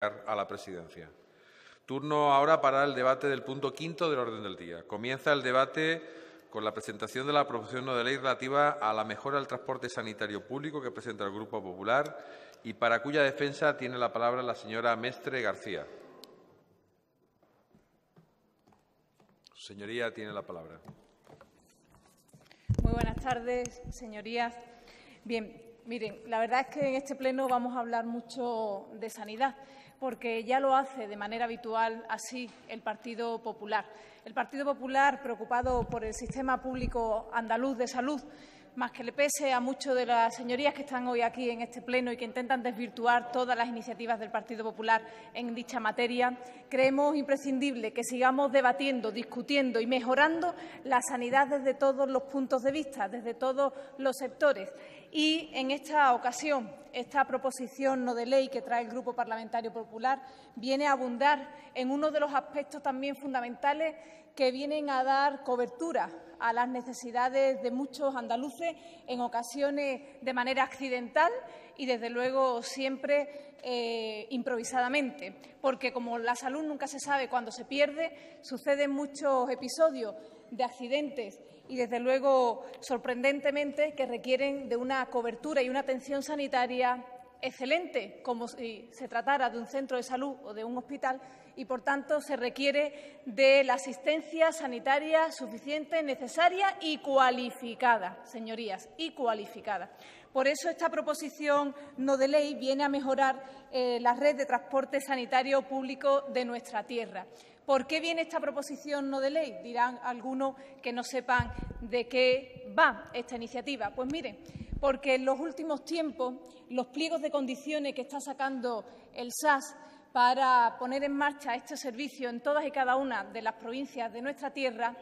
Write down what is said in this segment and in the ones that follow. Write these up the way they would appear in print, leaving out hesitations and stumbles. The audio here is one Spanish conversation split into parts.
a la presidencia. Turno ahora para el debate del punto quinto del orden del día. Comienza el debate con la presentación de la proposición no de ley relativa a la mejora del transporte sanitario público que presenta el Grupo Popular y para cuya defensa tiene la palabra la señora Mestre García. Señoría, tiene la palabra. Muy buenas tardes, señorías. Bien, miren, la verdad es que en este pleno vamos a hablar mucho de sanidad, porque ya lo hace de manera habitual así el Partido Popular. El Partido Popular, preocupado por el sistema público andaluz de salud, más que le pese a muchas de las señorías que están hoy aquí en este pleno y que intentan desvirtuar todas las iniciativas del Partido Popular en dicha materia, creemos imprescindible que sigamos debatiendo, discutiendo y mejorando la sanidad desde todos los puntos de vista, desde todos los sectores. Y en esta ocasión, esta proposición no de ley que trae el Grupo Parlamentario Popular viene a abundar en uno de los aspectos también fundamentales que vienen a dar cobertura a las necesidades de muchos andaluces, en ocasiones de manera accidental y, desde luego, siempre improvisadamente, porque como la salud nunca se sabe cuándo se pierde, suceden muchos episodios de accidentes y, desde luego, sorprendentemente, que requieren de una cobertura y una atención sanitaria excelente, como si se tratara de un centro de salud o de un hospital, y, por tanto, se requiere de la asistencia sanitaria suficiente, necesaria y cualificada, señorías, y cualificada. Por eso esta proposición no de ley viene a mejorar la red de transporte sanitario público de nuestra tierra. ¿Por qué viene esta proposición no de ley? Dirán algunos que no sepan de qué va esta iniciativa. Pues miren, porque en los últimos tiempos los pliegos de condiciones que está sacando el SAS para poner en marcha este servicio en todas y cada una de las provincias de nuestra tierra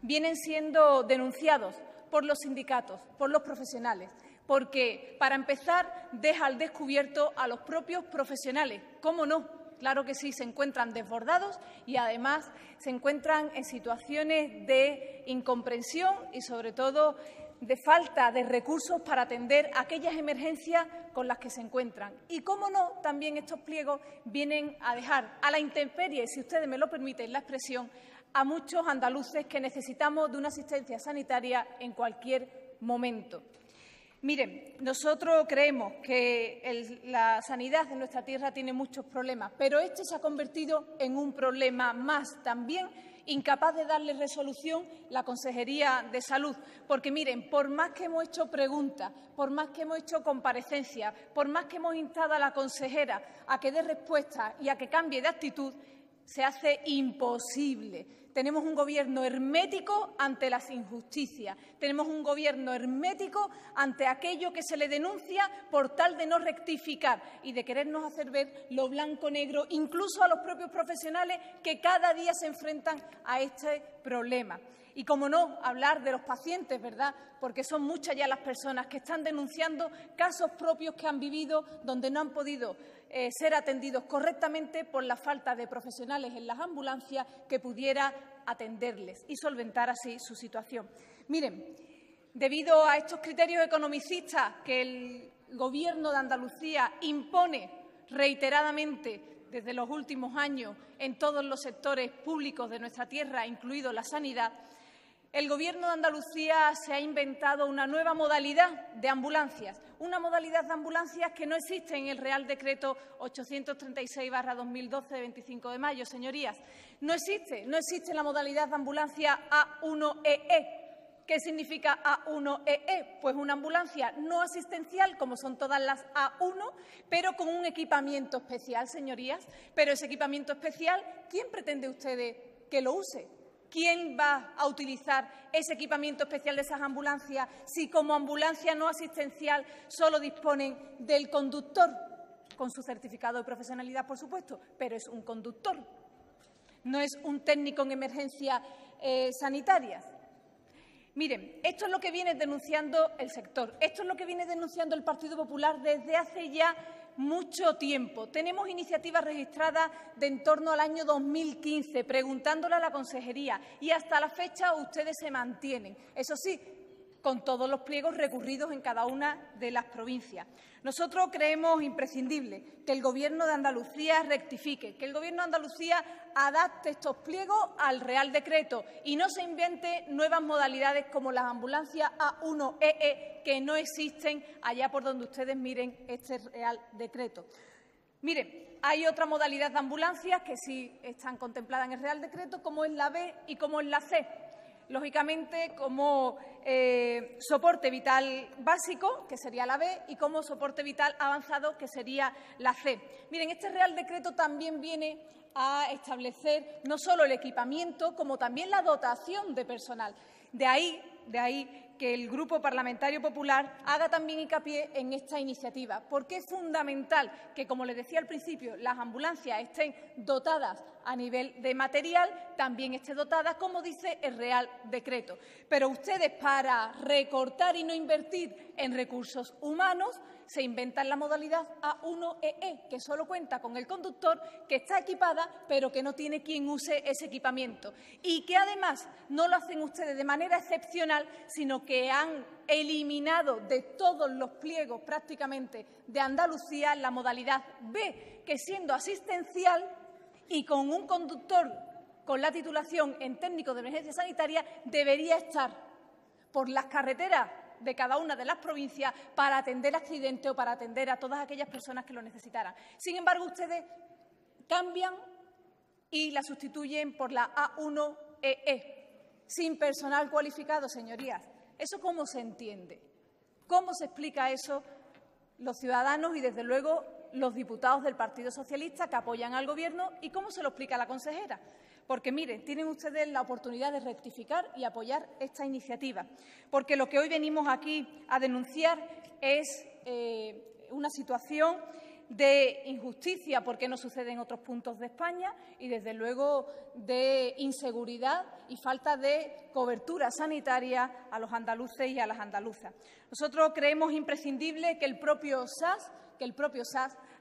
vienen siendo denunciados por los sindicatos, por los profesionales, porque, para empezar, deja al descubierto a los propios profesionales. ¿Cómo no? Claro que sí, se encuentran desbordados y, además, se encuentran en situaciones de incomprensión y, sobre todo, de falta de recursos para atender aquellas emergencias con las que se encuentran. Y, cómo no, también estos pliegos vienen a dejar a la intemperie, si ustedes me lo permiten la expresión, a muchos andaluces que necesitamos de una asistencia sanitaria en cualquier momento. Miren, nosotros creemos que la sanidad en nuestra tierra tiene muchos problemas, pero este se ha convertido en un problema más también, incapaz de darle resolución la Consejería de Salud. Porque, miren, por más que hemos hecho preguntas, por más que hemos hecho comparecencias, por más que hemos instado a la consejera a que dé respuesta y a que cambie de actitud, se hace imposible. Tenemos un Gobierno hermético ante las injusticias. Tenemos un Gobierno hermético ante aquello que se le denuncia por tal de no rectificar y de querernos hacer ver lo blanco-negro, incluso a los propios profesionales que cada día se enfrentan a este problema. Y, cómo no, hablar de los pacientes, ¿verdad? Porque son muchas ya las personas que están denunciando casos propios que han vivido donde no han podido ser atendidos correctamente por la falta de profesionales en las ambulancias que pudiera atenderles y solventar así su situación. Miren, debido a estos criterios economicistas que el Gobierno de Andalucía impone reiteradamente desde los últimos años en todos los sectores públicos de nuestra tierra, incluido la sanidad, el Gobierno de Andalucía se ha inventado una nueva modalidad de ambulancias, una modalidad de ambulancias que no existe en el Real Decreto 836/2012 de 25 de mayo, señorías. No existe la modalidad de ambulancia A1EE. ¿Qué significa A1EE? Pues una ambulancia no asistencial, como son todas las A1, pero con un equipamiento especial, señorías. Pero ese equipamiento especial, ¿quién pretende ustedes que lo use? ¿Quién va a utilizar ese equipamiento especial de esas ambulancias si, como ambulancia no asistencial, solo disponen del conductor, con su certificado de profesionalidad, por supuesto, pero es un conductor, no es un técnico en emergencias sanitarias? Miren, esto es lo que viene denunciando el sector, esto es lo que viene denunciando el Partido Popular desde hace ya mucho tiempo. Tenemos iniciativas registradas de en torno al año 2015, preguntándole a la Consejería, y hasta la fecha ustedes se mantienen. Eso sí, con todos los pliegos recurridos en cada una de las provincias. Nosotros creemos imprescindible que el Gobierno de Andalucía rectifique, que el Gobierno de Andalucía adapte estos pliegos al Real Decreto y no se invente nuevas modalidades como las ambulancias A1EE que no existen allá por donde ustedes miren este Real Decreto. Miren, hay otra modalidad de ambulancias que sí están contempladas en el Real Decreto, como es la B y como es la C. Lógicamente, como soporte vital básico, que sería la B, y como soporte vital avanzado, que sería la C. Miren, este Real Decreto también viene a establecer no solo el equipamiento, como también la dotación de personal. De ahí que el Grupo Parlamentario Popular haga también hincapié en esta iniciativa, porque es fundamental que, como les decía al principio, las ambulancias estén dotadas a nivel de material, también estén dotadas, como dice el Real Decreto. Pero ustedes, para recortar y no invertir en recursos humanos, se inventan la modalidad A1EE, que solo cuenta con el conductor, que está equipada, pero que no tiene quien use ese equipamiento. Y que, además, no lo hacen ustedes de manera excepcional, sino que han eliminado de todos los pliegos prácticamente de Andalucía la modalidad B, que siendo asistencial y con un conductor con la titulación en técnico de emergencia sanitaria debería estar por las carreteras de cada una de las provincias para atender accidentes o para atender a todas aquellas personas que lo necesitaran. Sin embargo, ustedes cambian y la sustituyen por la A1EE, sin personal cualificado, señorías. ¿Eso cómo se entiende? ¿Cómo se explica eso los ciudadanos y, desde luego, los diputados del Partido Socialista que apoyan al Gobierno? ¿Y cómo se lo explica la consejera? Porque, miren, tienen ustedes la oportunidad de rectificar y apoyar esta iniciativa, porque lo que hoy venimos aquí a denunciar es una situación de injusticia, porque no sucede en otros puntos de España, y, desde luego, de inseguridad y falta de cobertura sanitaria a los andaluces y a las andaluzas. Nosotros creemos imprescindible que el propio SAS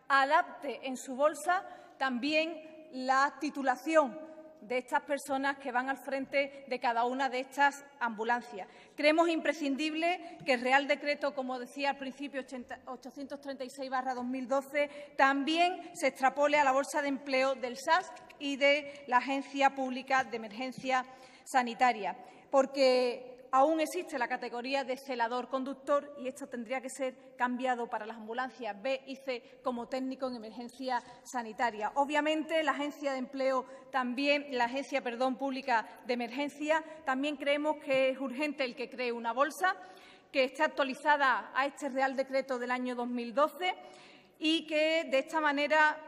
adapte en su bolsa también la titulación de estas personas que van al frente de cada una de estas ambulancias. Creemos imprescindible que el Real Decreto, como decía al principio, 836/2012, también se extrapole a la bolsa de empleo del SAS y de la Agencia Pública de Emergencia Sanitaria, porque aún existe la categoría de celador-conductor y esto tendría que ser cambiado para las ambulancias B y C como técnico en emergencia sanitaria. Obviamente, la Agencia de Empleo también, la Agencia Pública de Emergencia, también creemos que es urgente el que cree una bolsa que esté actualizada a este Real Decreto del año 2012 y que de esta manera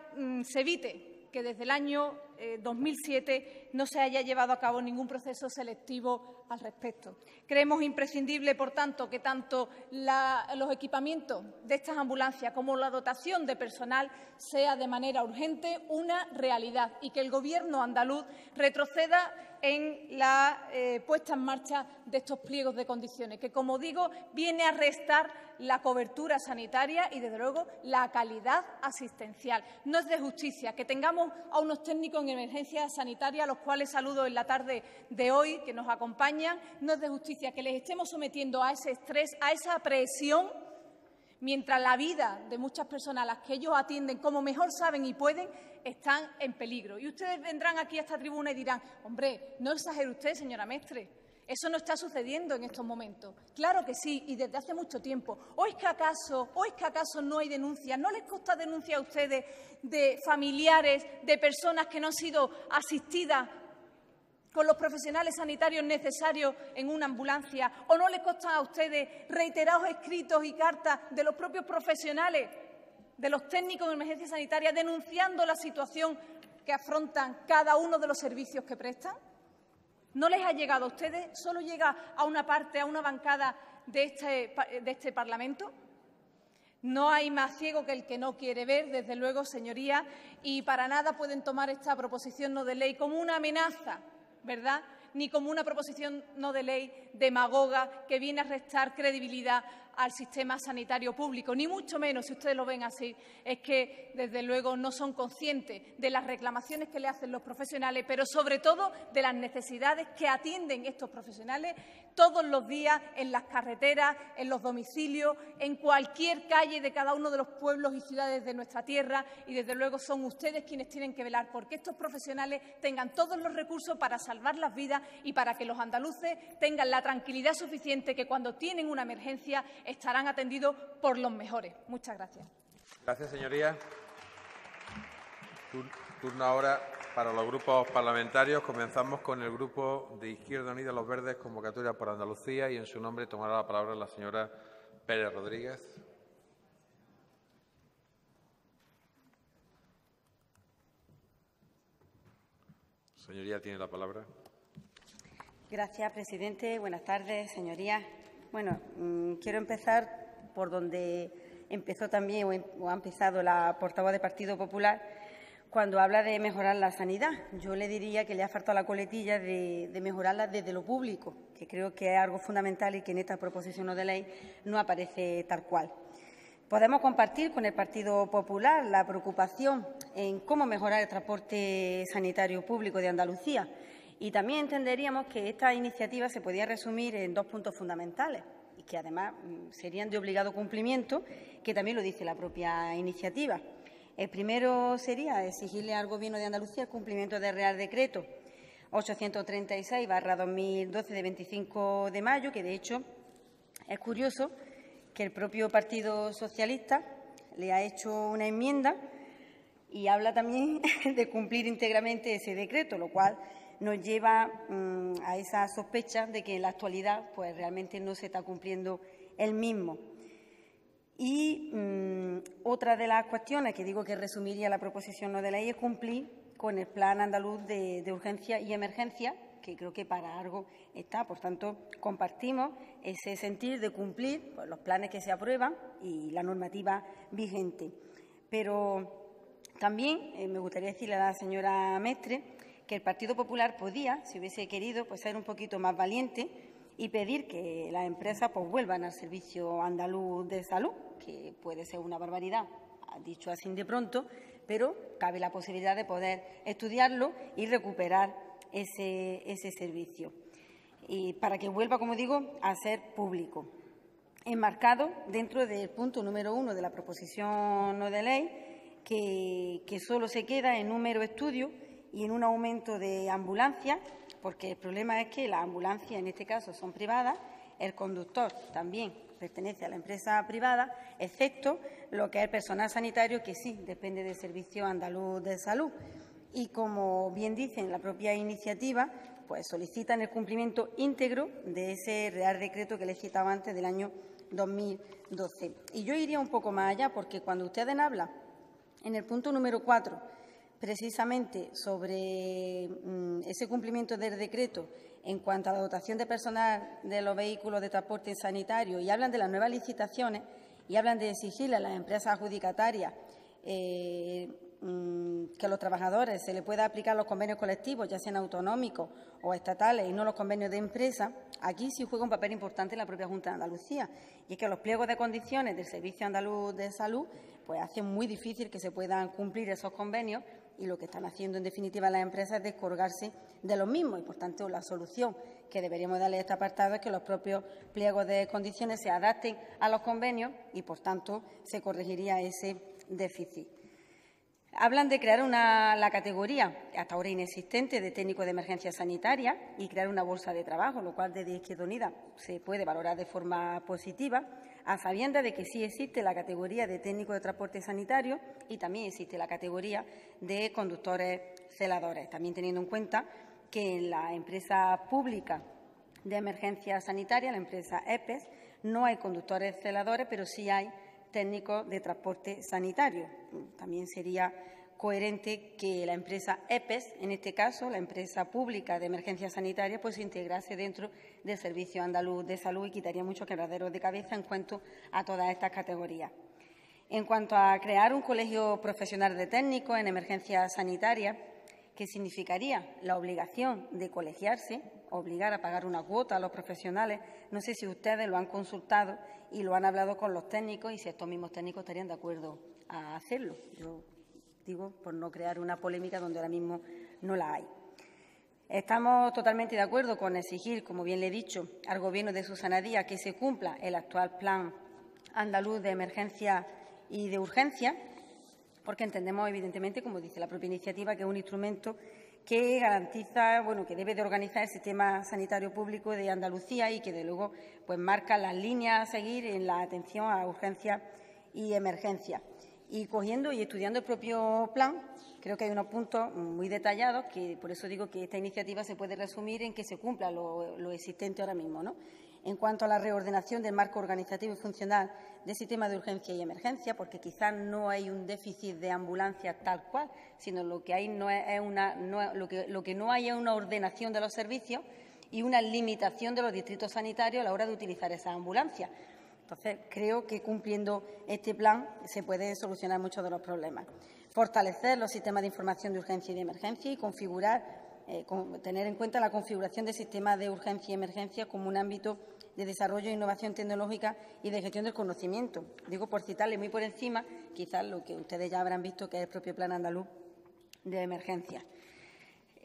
se evite que desde el año 2007 no se haya llevado a cabo ningún proceso selectivo al respecto. Creemos imprescindible, por tanto, que tanto los equipamientos de estas ambulancias como la dotación de personal sea de manera urgente una realidad y que el Gobierno andaluz retroceda en la puesta en marcha de estos pliegos de condiciones, que, como digo, viene a restar la cobertura sanitaria y, desde luego, la calidad asistencial. No es de justicia que tengamos a unos técnicos en emergencia sanitaria, a los cuales saludo en la tarde de hoy, que nos acompañan. No es de justicia que les estemos sometiendo a ese estrés, a esa presión, mientras la vida de muchas personas a las que ellos atienden, como mejor saben y pueden, están en peligro. Y ustedes vendrán aquí a esta tribuna y dirán: hombre, no exagere usted, señora Mestre, eso no está sucediendo en estos momentos. Claro que sí, y desde hace mucho tiempo. ¿O es que acaso no hay denuncias? ¿No les consta denuncias a ustedes de familiares de personas que no han sido asistidas con los profesionales sanitarios necesarios en una ambulancia? ¿O no les constan a ustedes reiterados escritos y cartas de los propios profesionales, de los técnicos de emergencia sanitaria, denunciando la situación que afrontan cada uno de los servicios que prestan? ¿No les ha llegado a ustedes? ¿Solo llega a una parte, a una bancada de este Parlamento? No hay más ciego que el que no quiere ver, desde luego, señorías, y para nada pueden tomar esta proposición no de ley como una amenaza, ¿verdad?, ni como una proposición no de ley demagoga que viene a restar credibilidad al sistema sanitario público, ni mucho menos, si ustedes lo ven así, es que, desde luego, no son conscientes de las reclamaciones que le hacen los profesionales, pero sobre todo de las necesidades que atienden estos profesionales todos los días en las carreteras, en los domicilios, en cualquier calle de cada uno de los pueblos y ciudades de nuestra tierra, y desde luego son ustedes quienes tienen que velar porque estos profesionales tengan todos los recursos para salvar las vidas y para que los andaluces tengan la tranquilidad suficiente que cuando tienen una emergencia estarán atendidos por los mejores. Muchas gracias. Gracias, señoría. Turno ahora para los grupos parlamentarios. Comenzamos con el Grupo de Izquierda Unida Los Verdes, Convocatoria por Andalucía, y en su nombre tomará la palabra la señora Pérez Rodríguez. Señoría, tiene la palabra. Gracias, presidente. Buenas tardes, señorías. Bueno, quiero empezar por donde empezó también o ha empezado la portavoz del Partido Popular cuando habla de mejorar la sanidad. Yo le diría que le ha faltado la coletilla de mejorarla desde lo público, que creo que es algo fundamental y que en esta proposición no de ley no aparece tal cual. Podemos compartir con el Partido Popular la preocupación en cómo mejorar el transporte sanitario público de Andalucía, y también entenderíamos que esta iniciativa se podía resumir en dos puntos fundamentales y que además serían de obligado cumplimiento, que también lo dice la propia iniciativa. El primero sería exigirle al Gobierno de Andalucía el cumplimiento del Real Decreto 836/2012 de 25 de mayo, que de hecho es curioso que el propio Partido Socialista le ha hecho una enmienda y habla también de cumplir íntegramente ese decreto, lo cual nos lleva a esa sospecha de que en la actualidad pues realmente no se está cumpliendo el mismo. Y otra de las cuestiones que digo que resumiría la proposición no de ley es cumplir con el Plan Andaluz de Urgencia y Emergencia, que creo que para algo está. Por tanto, compartimos ese sentir de cumplir pues, los planes que se aprueban y la normativa vigente. Pero también me gustaría decirle a la señora Mestre que el Partido Popular podía, si hubiese querido, pues ser un poquito más valiente y pedir que las empresas pues vuelvan al Servicio Andaluz de Salud, que puede ser una barbaridad, dicho así de pronto, pero cabe la posibilidad de poder estudiarlo y recuperar ese servicio, y para que vuelva, como digo, a ser público. Enmarcado dentro del punto número 1 de la proposición no de ley, que solo se queda en un mero estudio y en un aumento de ambulancias, porque el problema es que las ambulancias en este caso son privadas, el conductor también pertenece a la empresa privada, excepto lo que es el personal sanitario, que sí depende del Servicio Andaluz de Salud. Y, como bien dice en la propia iniciativa, pues solicitan el cumplimiento íntegro de ese Real Decreto que les citaba antes del año 2012. Y yo iría un poco más allá, porque cuando ustedes hablan en el punto número 4 precisamente sobre ese cumplimiento del decreto en cuanto a la dotación de personal de los vehículos de transporte sanitario, y hablan de las nuevas licitaciones y hablan de exigirle a las empresas adjudicatarias que a los trabajadores se les pueda aplicar los convenios colectivos, ya sean autonómicos o estatales, y no los convenios de empresa, aquí sí juega un papel importante la propia Junta de Andalucía, y es que los pliegos de condiciones del Servicio Andaluz de Salud pues hacen muy difícil que se puedan cumplir esos convenios, y lo que están haciendo en definitiva las empresas es descolgarse de los mismos, y por tanto la solución que deberíamos darle a este apartado es que los propios pliegos de condiciones se adapten a los convenios y por tanto se corregiría ese déficit. Hablan de crear la categoría, hasta ahora inexistente, de técnico de emergencia sanitaria y crear una bolsa de trabajo, lo cual desde Izquierda Unida se puede valorar de forma positiva, a sabiendas de que sí existe la categoría de técnico de transporte sanitario y también existe la categoría de conductores celadores, también teniendo en cuenta que en la empresa pública de emergencia sanitaria, la empresa EPES, no hay conductores celadores, pero sí hay técnicos de transporte sanitario. También sería coherente que la empresa EPES, en este caso la empresa pública de emergencia sanitaria, pues se integrase dentro del Servicio Andaluz de Salud y quitaría muchos quebraderos de cabeza en cuanto a todas estas categorías. En cuanto a crear un colegio profesional de técnicos en emergencia sanitaria, que significaría la obligación de colegiarse, obligar a pagar una cuota a los profesionales. No sé si ustedes lo han consultado y lo han hablado con los técnicos y si estos mismos técnicos estarían de acuerdo a hacerlo. Yo digo, por no crear una polémica donde ahora mismo no la hay. Estamos totalmente de acuerdo con exigir, como bien le he dicho, al Gobierno de Susana Díaz que se cumpla el actual Plan Andaluz de Emergencia y de Urgencia, porque entendemos, evidentemente, como dice la propia iniciativa, que es un instrumento que garantiza, que debe de organizar el sistema sanitario público de Andalucía y que, de luego, pues marca las líneas a seguir en la atención a urgencias y emergencias. Y cogiendo y estudiando el propio plan, creo que hay unos puntos muy detallados que, por eso digo que esta iniciativa se puede resumir en que se cumpla lo existente ahora mismo, ¿no? En cuanto a la reordenación del marco organizativo y funcional del sistema de urgencia y emergencia, porque quizás no hay un déficit de ambulancias tal cual, sino lo que hay lo que no hay es una ordenación de los servicios y una limitación de los distritos sanitarios a la hora de utilizar esas ambulancias. Entonces, creo que cumpliendo este plan se pueden solucionar muchos de los problemas. Fortalecer los sistemas de información de urgencia y de emergencia y tener en cuenta la configuración del sistema de urgencia y emergencia como un ámbito de desarrollo e innovación tecnológica y de gestión del conocimiento. Digo, por citarle muy por encima, quizás lo que ustedes ya habrán visto, que es el propio Plan Andaluz de Emergencia.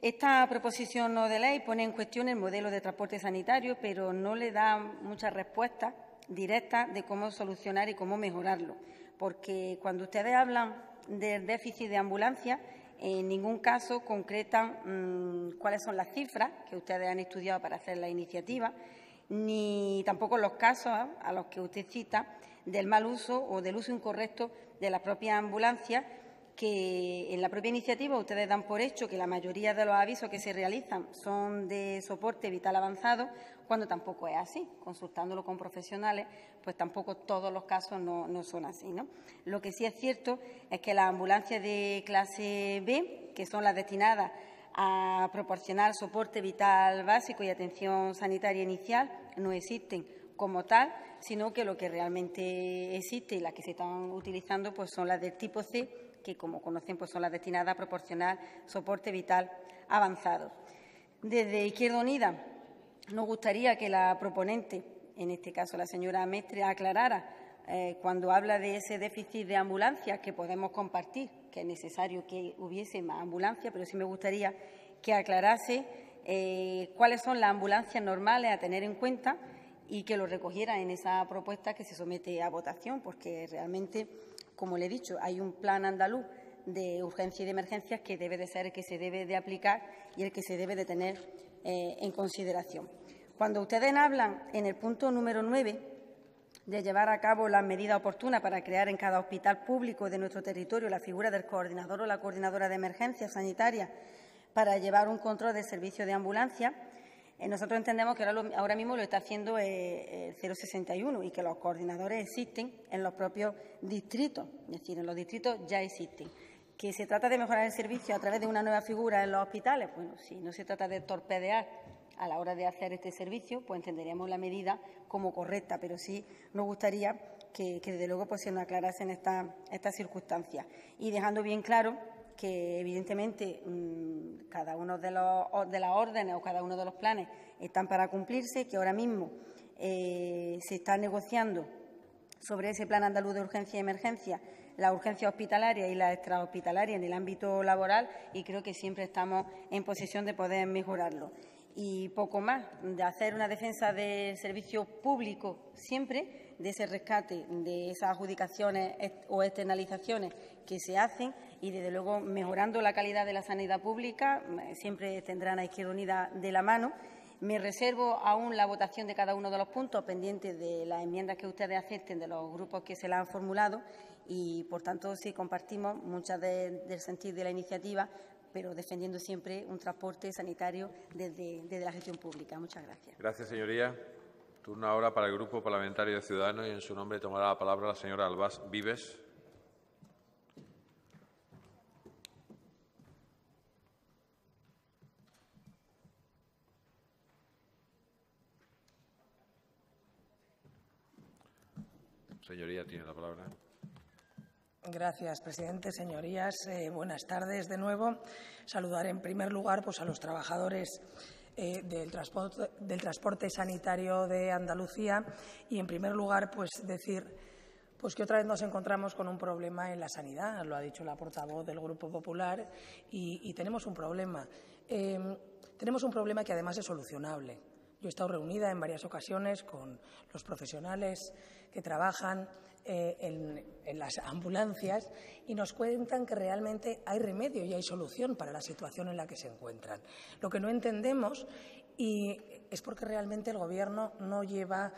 Esta proposición no de ley pone en cuestión el modelo de transporte sanitario, pero no le da muchas respuestas directas de cómo solucionar y cómo mejorarlo, porque cuando ustedes hablan del déficit de ambulancias, en ningún caso concretan cuáles son las cifras que ustedes han estudiado para hacer la iniciativa, ni tampoco los casos a los que usted cita del mal uso o del uso incorrecto de las propias ambulancias, que en la propia iniciativa ustedes dan por hecho que la mayoría de los avisos que se realizan son de soporte vital avanzado, cuando tampoco es así. Consultándolo con profesionales, pues tampoco todos los casos no son así, ¿no? Lo que sí es cierto es que las ambulancias de clase B, que son las destinadas a proporcionar soporte vital básico y atención sanitaria inicial, no existen como tal, sino que lo que realmente existe y las que se están utilizando pues son las del tipo C, que, como conocen, pues son las destinadas a proporcionar soporte vital avanzado. Desde Izquierda Unida nos gustaría que la proponente, en este caso la señora Mestre, aclarara cuando habla de ese déficit de ambulancias, que podemos compartir, que es necesario que hubiese más ambulancias, pero sí me gustaría que aclarase cuáles son las ambulancias normales a tener en cuenta y que lo recogiera en esa propuesta que se somete a votación, porque realmente, como le he dicho, hay un plan andaluz de urgencia y de emergencias que debe de ser el que se debe de aplicar y el que se debe de tener en consideración. Cuando ustedes hablan en el punto número 9 de llevar a cabo las medidas oportunas para crear en cada hospital público de nuestro territorio la figura del coordinador o la coordinadora de emergencias sanitarias para llevar un control del servicio de ambulancia, nosotros entendemos que ahora mismo lo está haciendo el 061 y que los coordinadores existen en los propios distritos, es decir, en los distritos ya existen. ¿Que se trata de mejorar el servicio a través de una nueva figura en los hospitales? Bueno, si no se trata de torpedear a la hora de hacer este servicio, pues entenderíamos la medida como correcta, pero sí nos gustaría que desde luego, pues se nos aclarasen estas circunstancias. Y dejando bien claro que, evidentemente, cada uno de las órdenes o cada uno de los planes están para cumplirse, que ahora mismo se está negociando sobre ese Plan Andaluz de Urgencia y Emergencia la urgencia hospitalaria y la extrahospitalaria en el ámbito laboral, y creo que siempre estamos en posición de poder mejorarlo. Y poco más, de hacer una defensa del servicio público siempre, de ese rescate, de esas adjudicaciones o externalizaciones que se hacen y, desde luego, mejorando la calidad de la sanidad pública, siempre tendrán a Izquierda Unida de la mano. Me reservo aún la votación de cada uno de los puntos pendientes de las enmiendas que ustedes acepten de los grupos que se las han formulado y, por tanto, sí compartimos muchas del sentido de la iniciativa, pero defendiendo siempre un transporte sanitario desde la gestión pública. Muchas gracias. Gracias, señoría. Turno ahora para el Grupo Parlamentario de Ciudadanos y, en su nombre, tomará la palabra la señora Albás Vives. Señoría, tiene la palabra. Gracias, presidente. Señorías, buenas tardes de nuevo. Saludar en primer lugar a los trabajadores del transporte sanitario de Andalucía y, en primer lugar, decir que otra vez nos encontramos con un problema en la sanidad. Lo ha dicho la portavoz del Grupo Popular y tenemos un problema. Tenemos un problema que además es solucionable. Yo he estado reunida en varias ocasiones con los profesionales que trabajan en las ambulancias y nos cuentan que realmente hay remedio y hay solución para la situación en la que se encuentran. Lo que no entendemos es porque realmente el Gobierno no lleva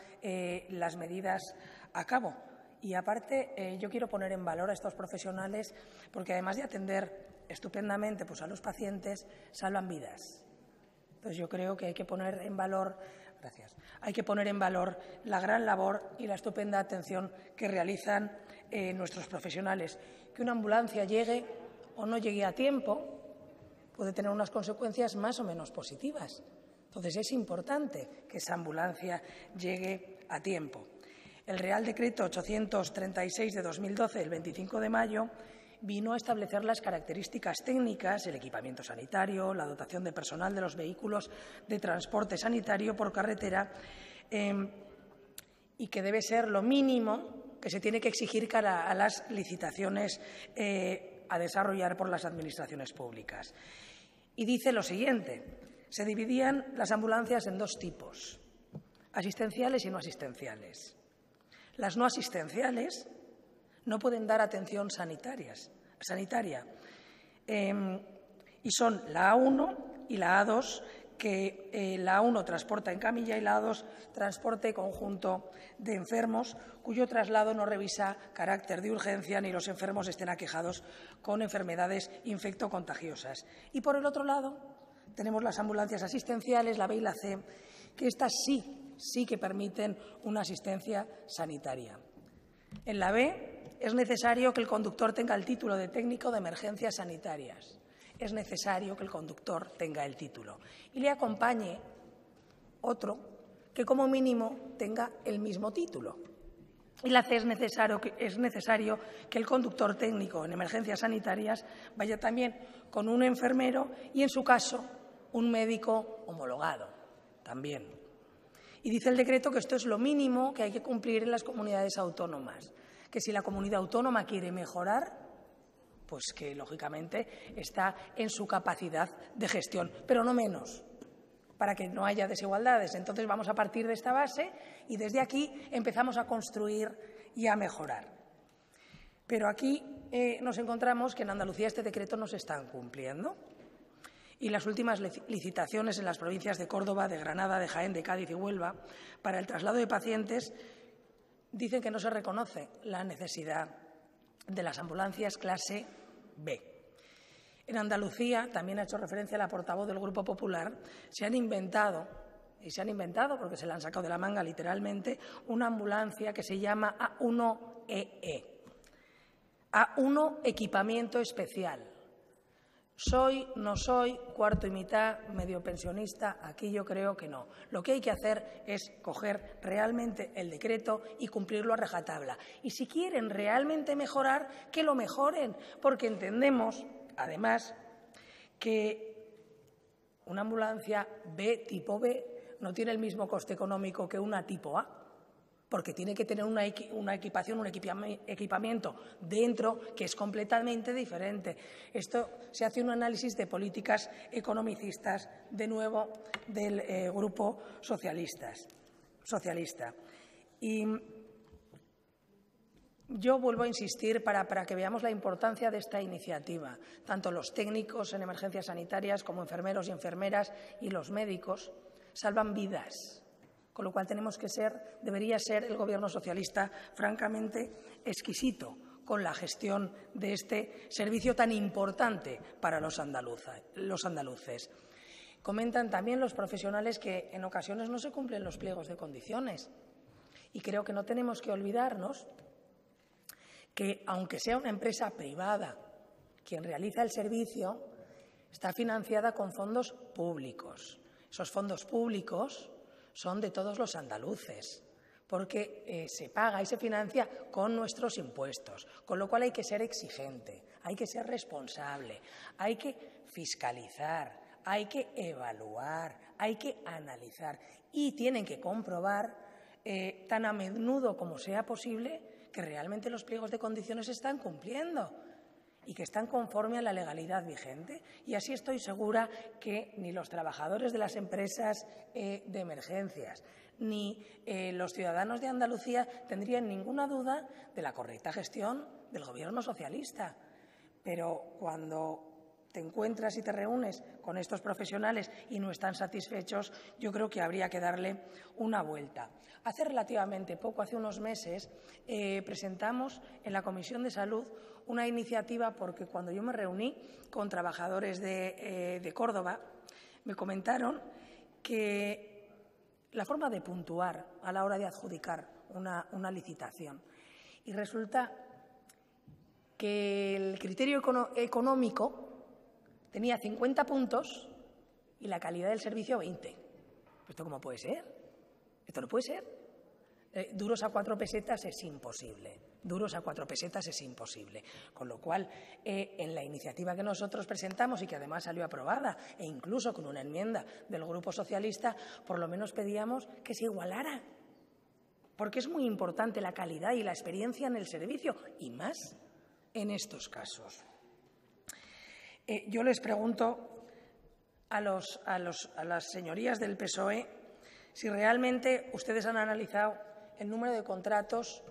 las medidas a cabo. Y aparte, yo quiero poner en valor a estos profesionales porque, además de atender estupendamente a los pacientes, salvan vidas. Entonces, yo creo que hay que poner en valor, la gran labor y la estupenda atención que realizan nuestros profesionales. Que una ambulancia llegue o no llegue a tiempo puede tener unas consecuencias más o menos positivas. Entonces, es importante que esa ambulancia llegue a tiempo. El Real Decreto 836 de 2012, del 25 de mayo, vino a establecer las características técnicas, el equipamiento sanitario, la dotación de personal de los vehículos de transporte sanitario por carretera y que debe ser lo mínimo que se tiene que exigir cara a las licitaciones a desarrollar por las administraciones públicas. Y dice lo siguiente: se dividían las ambulancias en dos tipos, asistenciales y no asistenciales. Las no asistenciales no pueden dar atención sanitaria y son la A1 y la A2, que la A1 transporta en camilla y la A2 transporte conjunto de enfermos cuyo traslado no revisa carácter de urgencia ni los enfermos estén aquejados con enfermedades infectocontagiosas. Y por el otro lado tenemos las ambulancias asistenciales, la B y la C, que estas sí que permiten una asistencia sanitaria. En la B es necesario que el conductor tenga el título de técnico de emergencias sanitarias. Es necesario que el conductor tenga el título y le acompañe otro que, como mínimo, tenga el mismo título. Y la C es necesario que el conductor técnico en emergencias sanitarias vaya también con un enfermero y, en su caso, un médico homologado también. Y dice el decreto que esto es lo mínimo que hay que cumplir en las comunidades autónomas, que si la comunidad autónoma quiere mejorar, pues que, lógicamente, está en su capacidad de gestión, pero no menos, para que no haya desigualdades. Entonces, vamos a partir de esta base y desde aquí empezamos a construir y a mejorar. Pero aquí nos encontramos que en Andalucía este decreto no se está cumpliendo. Y las últimas licitaciones en las provincias de Córdoba, de Granada, de Jaén, de Cádiz y Huelva para el traslado de pacientes dicen que no se reconoce la necesidad de las ambulancias clase B. En Andalucía, también ha hecho referencia la portavoz del Grupo Popular, se han inventado porque se la han sacado de la manga literalmente, una ambulancia que se llama A1EE. A1 equipamiento especial. Soy, no soy, cuarto y mitad, medio pensionista, aquí yo creo que no. Lo que hay que hacer es coger realmente el decreto y cumplirlo a rajatabla. Y si quieren realmente mejorar, que lo mejoren, porque entendemos, además, que una ambulancia B tipo B no tiene el mismo coste económico que una tipo A, porque tiene que tener una equipación, un equipamiento dentro que es completamente diferente. Esto se hace un análisis de políticas economicistas, de nuevo, del Grupo Socialista. Y yo vuelvo a insistir para que veamos la importancia de esta iniciativa. Tanto los técnicos en emergencias sanitarias como enfermeros y enfermeras y los médicos salvan vidas. Con lo cual debería ser el Gobierno socialista francamente exquisito con la gestión de este servicio tan importante para los andaluces. Comentan también los profesionales que en ocasiones no se cumplen los pliegos de condiciones. Y creo que no tenemos que olvidarnos que, aunque sea una empresa privada quien realiza el servicio, está financiada con fondos públicos. Esos fondos públicos son de todos los andaluces. porque se paga y se financia con nuestros impuestos, con lo cual hay que ser exigente, hay que ser responsable, hay que fiscalizar, hay que evaluar, hay que analizar y tienen que comprobar tan a menudo como sea posible que realmente los pliegos de condiciones se están cumpliendo y que están conforme a la legalidad vigente. Y así estoy segura que ni los trabajadores de las empresas de emergencias ni los ciudadanos de Andalucía tendrían ninguna duda de la correcta gestión del Gobierno socialista. Pero cuando te encuentras y te reúnes con estos profesionales y no están satisfechos, yo creo que habría que darle una vuelta. Hace relativamente poco, hace unos meses, presentamos en la Comisión de Salud una iniciativa porque cuando yo me reuní con trabajadores de Córdoba, me comentaron que la forma de puntuar a la hora de adjudicar una licitación. Y resulta que el criterio económico tenía 50 puntos y la calidad del servicio 20. ¿Esto cómo puede ser? Esto no puede ser. Duros a 4 pesetas es imposible. Duros a 4 pesetas es imposible. Con lo cual, en la iniciativa que nosotros presentamos y que además salió aprobada, e incluso con una enmienda del Grupo Socialista, por lo menos pedíamos que se igualara. Porque es muy importante la calidad y la experiencia en el servicio, y más en estos casos. Yo les pregunto a las señorías del PSOE si realmente ustedes han analizado el número de contratos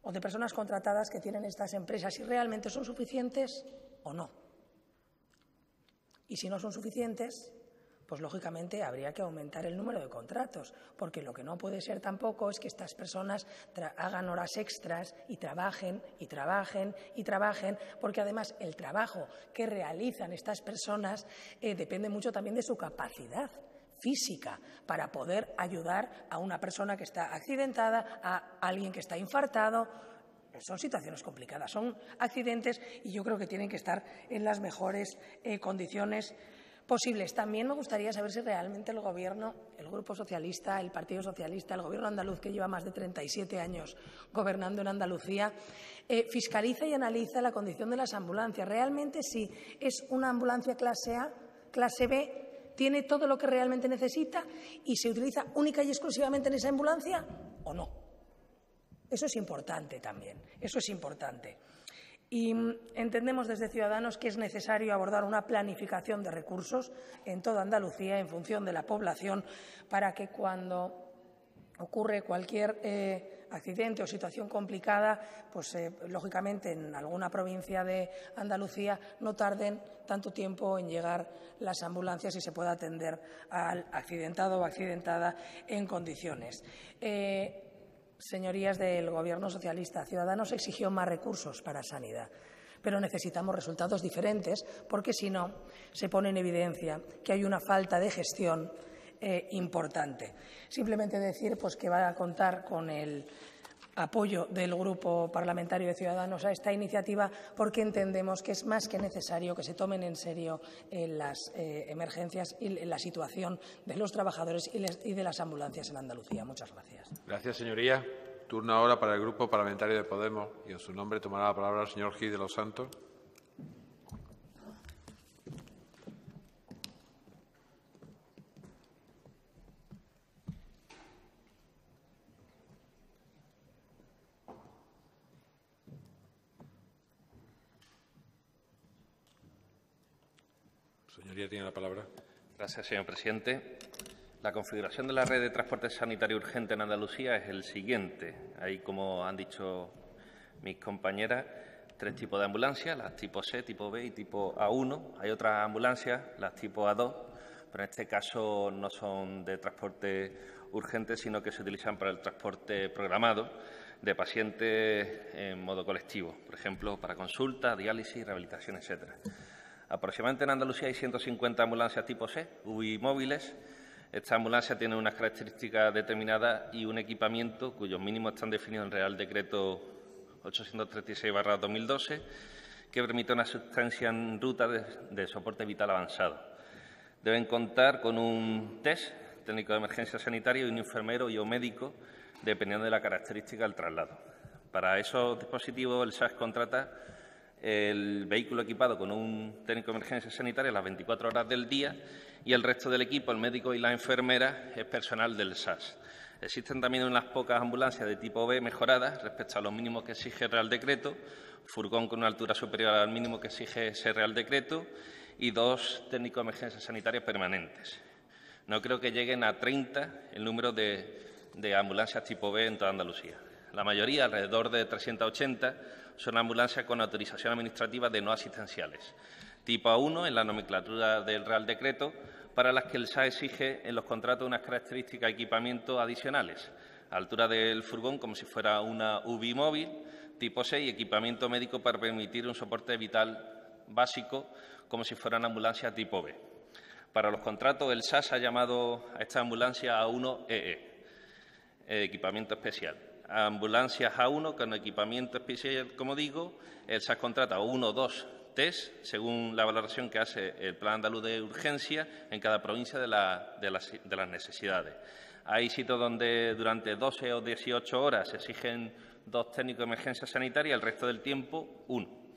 o de personas contratadas que tienen estas empresas, si realmente son suficientes o no. Y si no son suficientes, pues lógicamente habría que aumentar el número de contratos, porque lo que no puede ser tampoco es que estas personas hagan horas extras y trabajen, porque además el trabajo que realizan estas personas depende mucho también de su capacidad física para poder ayudar a una persona que está accidentada, a alguien que está infartado. Son situaciones complicadas, son accidentes y yo creo que tienen que estar en las mejores condiciones posibles. También me gustaría saber si realmente el Gobierno, el Grupo Socialista, el Partido Socialista, el Gobierno andaluz, que lleva más de 37 años gobernando en Andalucía, fiscaliza y analiza la condición de las ambulancias. Realmente, si es una ambulancia clase A, clase B, ¿tiene todo lo que realmente necesita y se utiliza única y exclusivamente en esa ambulancia o no? Eso es importante también, eso es importante. Y entendemos desde Ciudadanos que es necesario abordar una planificación de recursos en toda Andalucía en función de la población para que cuando ocurre cualquier accidente o situación complicada, pues lógicamente en alguna provincia de Andalucía no tarden tanto tiempo en llegar las ambulancias y se pueda atender al accidentado o accidentada en condiciones. Señorías del Gobierno socialista, Ciudadanos exigió más recursos para sanidad, pero necesitamos resultados diferentes porque si no se pone en evidencia que hay una falta de gestión importante. Simplemente decir pues, que va a contar con el apoyo del Grupo Parlamentario de Ciudadanos a esta iniciativa porque entendemos que es más que necesario que se tomen en serio las emergencias y la situación de los trabajadores y de las ambulancias en Andalucía. Muchas gracias. Gracias, señoría. Turno ahora para el Grupo Parlamentario de Podemos y en su nombre tomará la palabra el señor Gil de los Santos. Señoría, tiene la palabra. Gracias, señor presidente. La configuración de la red de transporte sanitario urgente en Andalucía es el siguiente. Hay, como han dicho mis compañeras, 3 tipos de ambulancias, las tipo C, tipo B y tipo A1. Hay otras ambulancias, las tipo A2, pero en este caso no son de transporte urgente, sino que se utilizan para el transporte programado de pacientes en modo colectivo, por ejemplo, para consulta, diálisis, rehabilitación, etcétera. Aproximadamente en Andalucía hay 150 ambulancias tipo C, UBI móviles. Esta ambulancia tiene unas características determinadas y un equipamiento cuyos mínimos están definidos en el Real Decreto 836/2012, que permite una asistencia en ruta de soporte vital avanzado. Deben contar con un test técnico de emergencia sanitaria y un enfermero y o médico dependiendo de la característica del traslado. Para esos dispositivos, el SAS contrata el vehículo equipado con un técnico de emergencia sanitaria las 24 horas del día y el resto del equipo, el médico y la enfermera, es personal del SAS. Existen también unas pocas ambulancias de tipo B mejoradas respecto a los mínimos que exige el Real Decreto, furgón con una altura superior al mínimo que exige ese Real Decreto y 2 técnicos de emergencia sanitaria permanentes. No creo que lleguen a 30 el número de ambulancias tipo B en toda Andalucía. La mayoría, alrededor de 380, son ambulancias con autorización administrativa de no asistenciales, tipo A1 en la nomenclatura del Real Decreto, para las que el SAS exige en los contratos unas características de equipamiento adicionales: altura del furgón como si fuera una UBI móvil, tipo 6, equipamiento médico para permitir un soporte vital básico como si fuera una ambulancia tipo B. Para los contratos, el SAS ha llamado a esta ambulancia A1EE, equipamiento especial. Ambulancias A1 con equipamiento especial, como digo, el SAS contrata 1 o 2 test, según la valoración que hace el Plan Andaluz de Urgencia en cada provincia de las necesidades. Hay sitios donde durante 12 o 18 horas se exigen 2 técnicos de emergencia sanitaria y el resto del tiempo 1.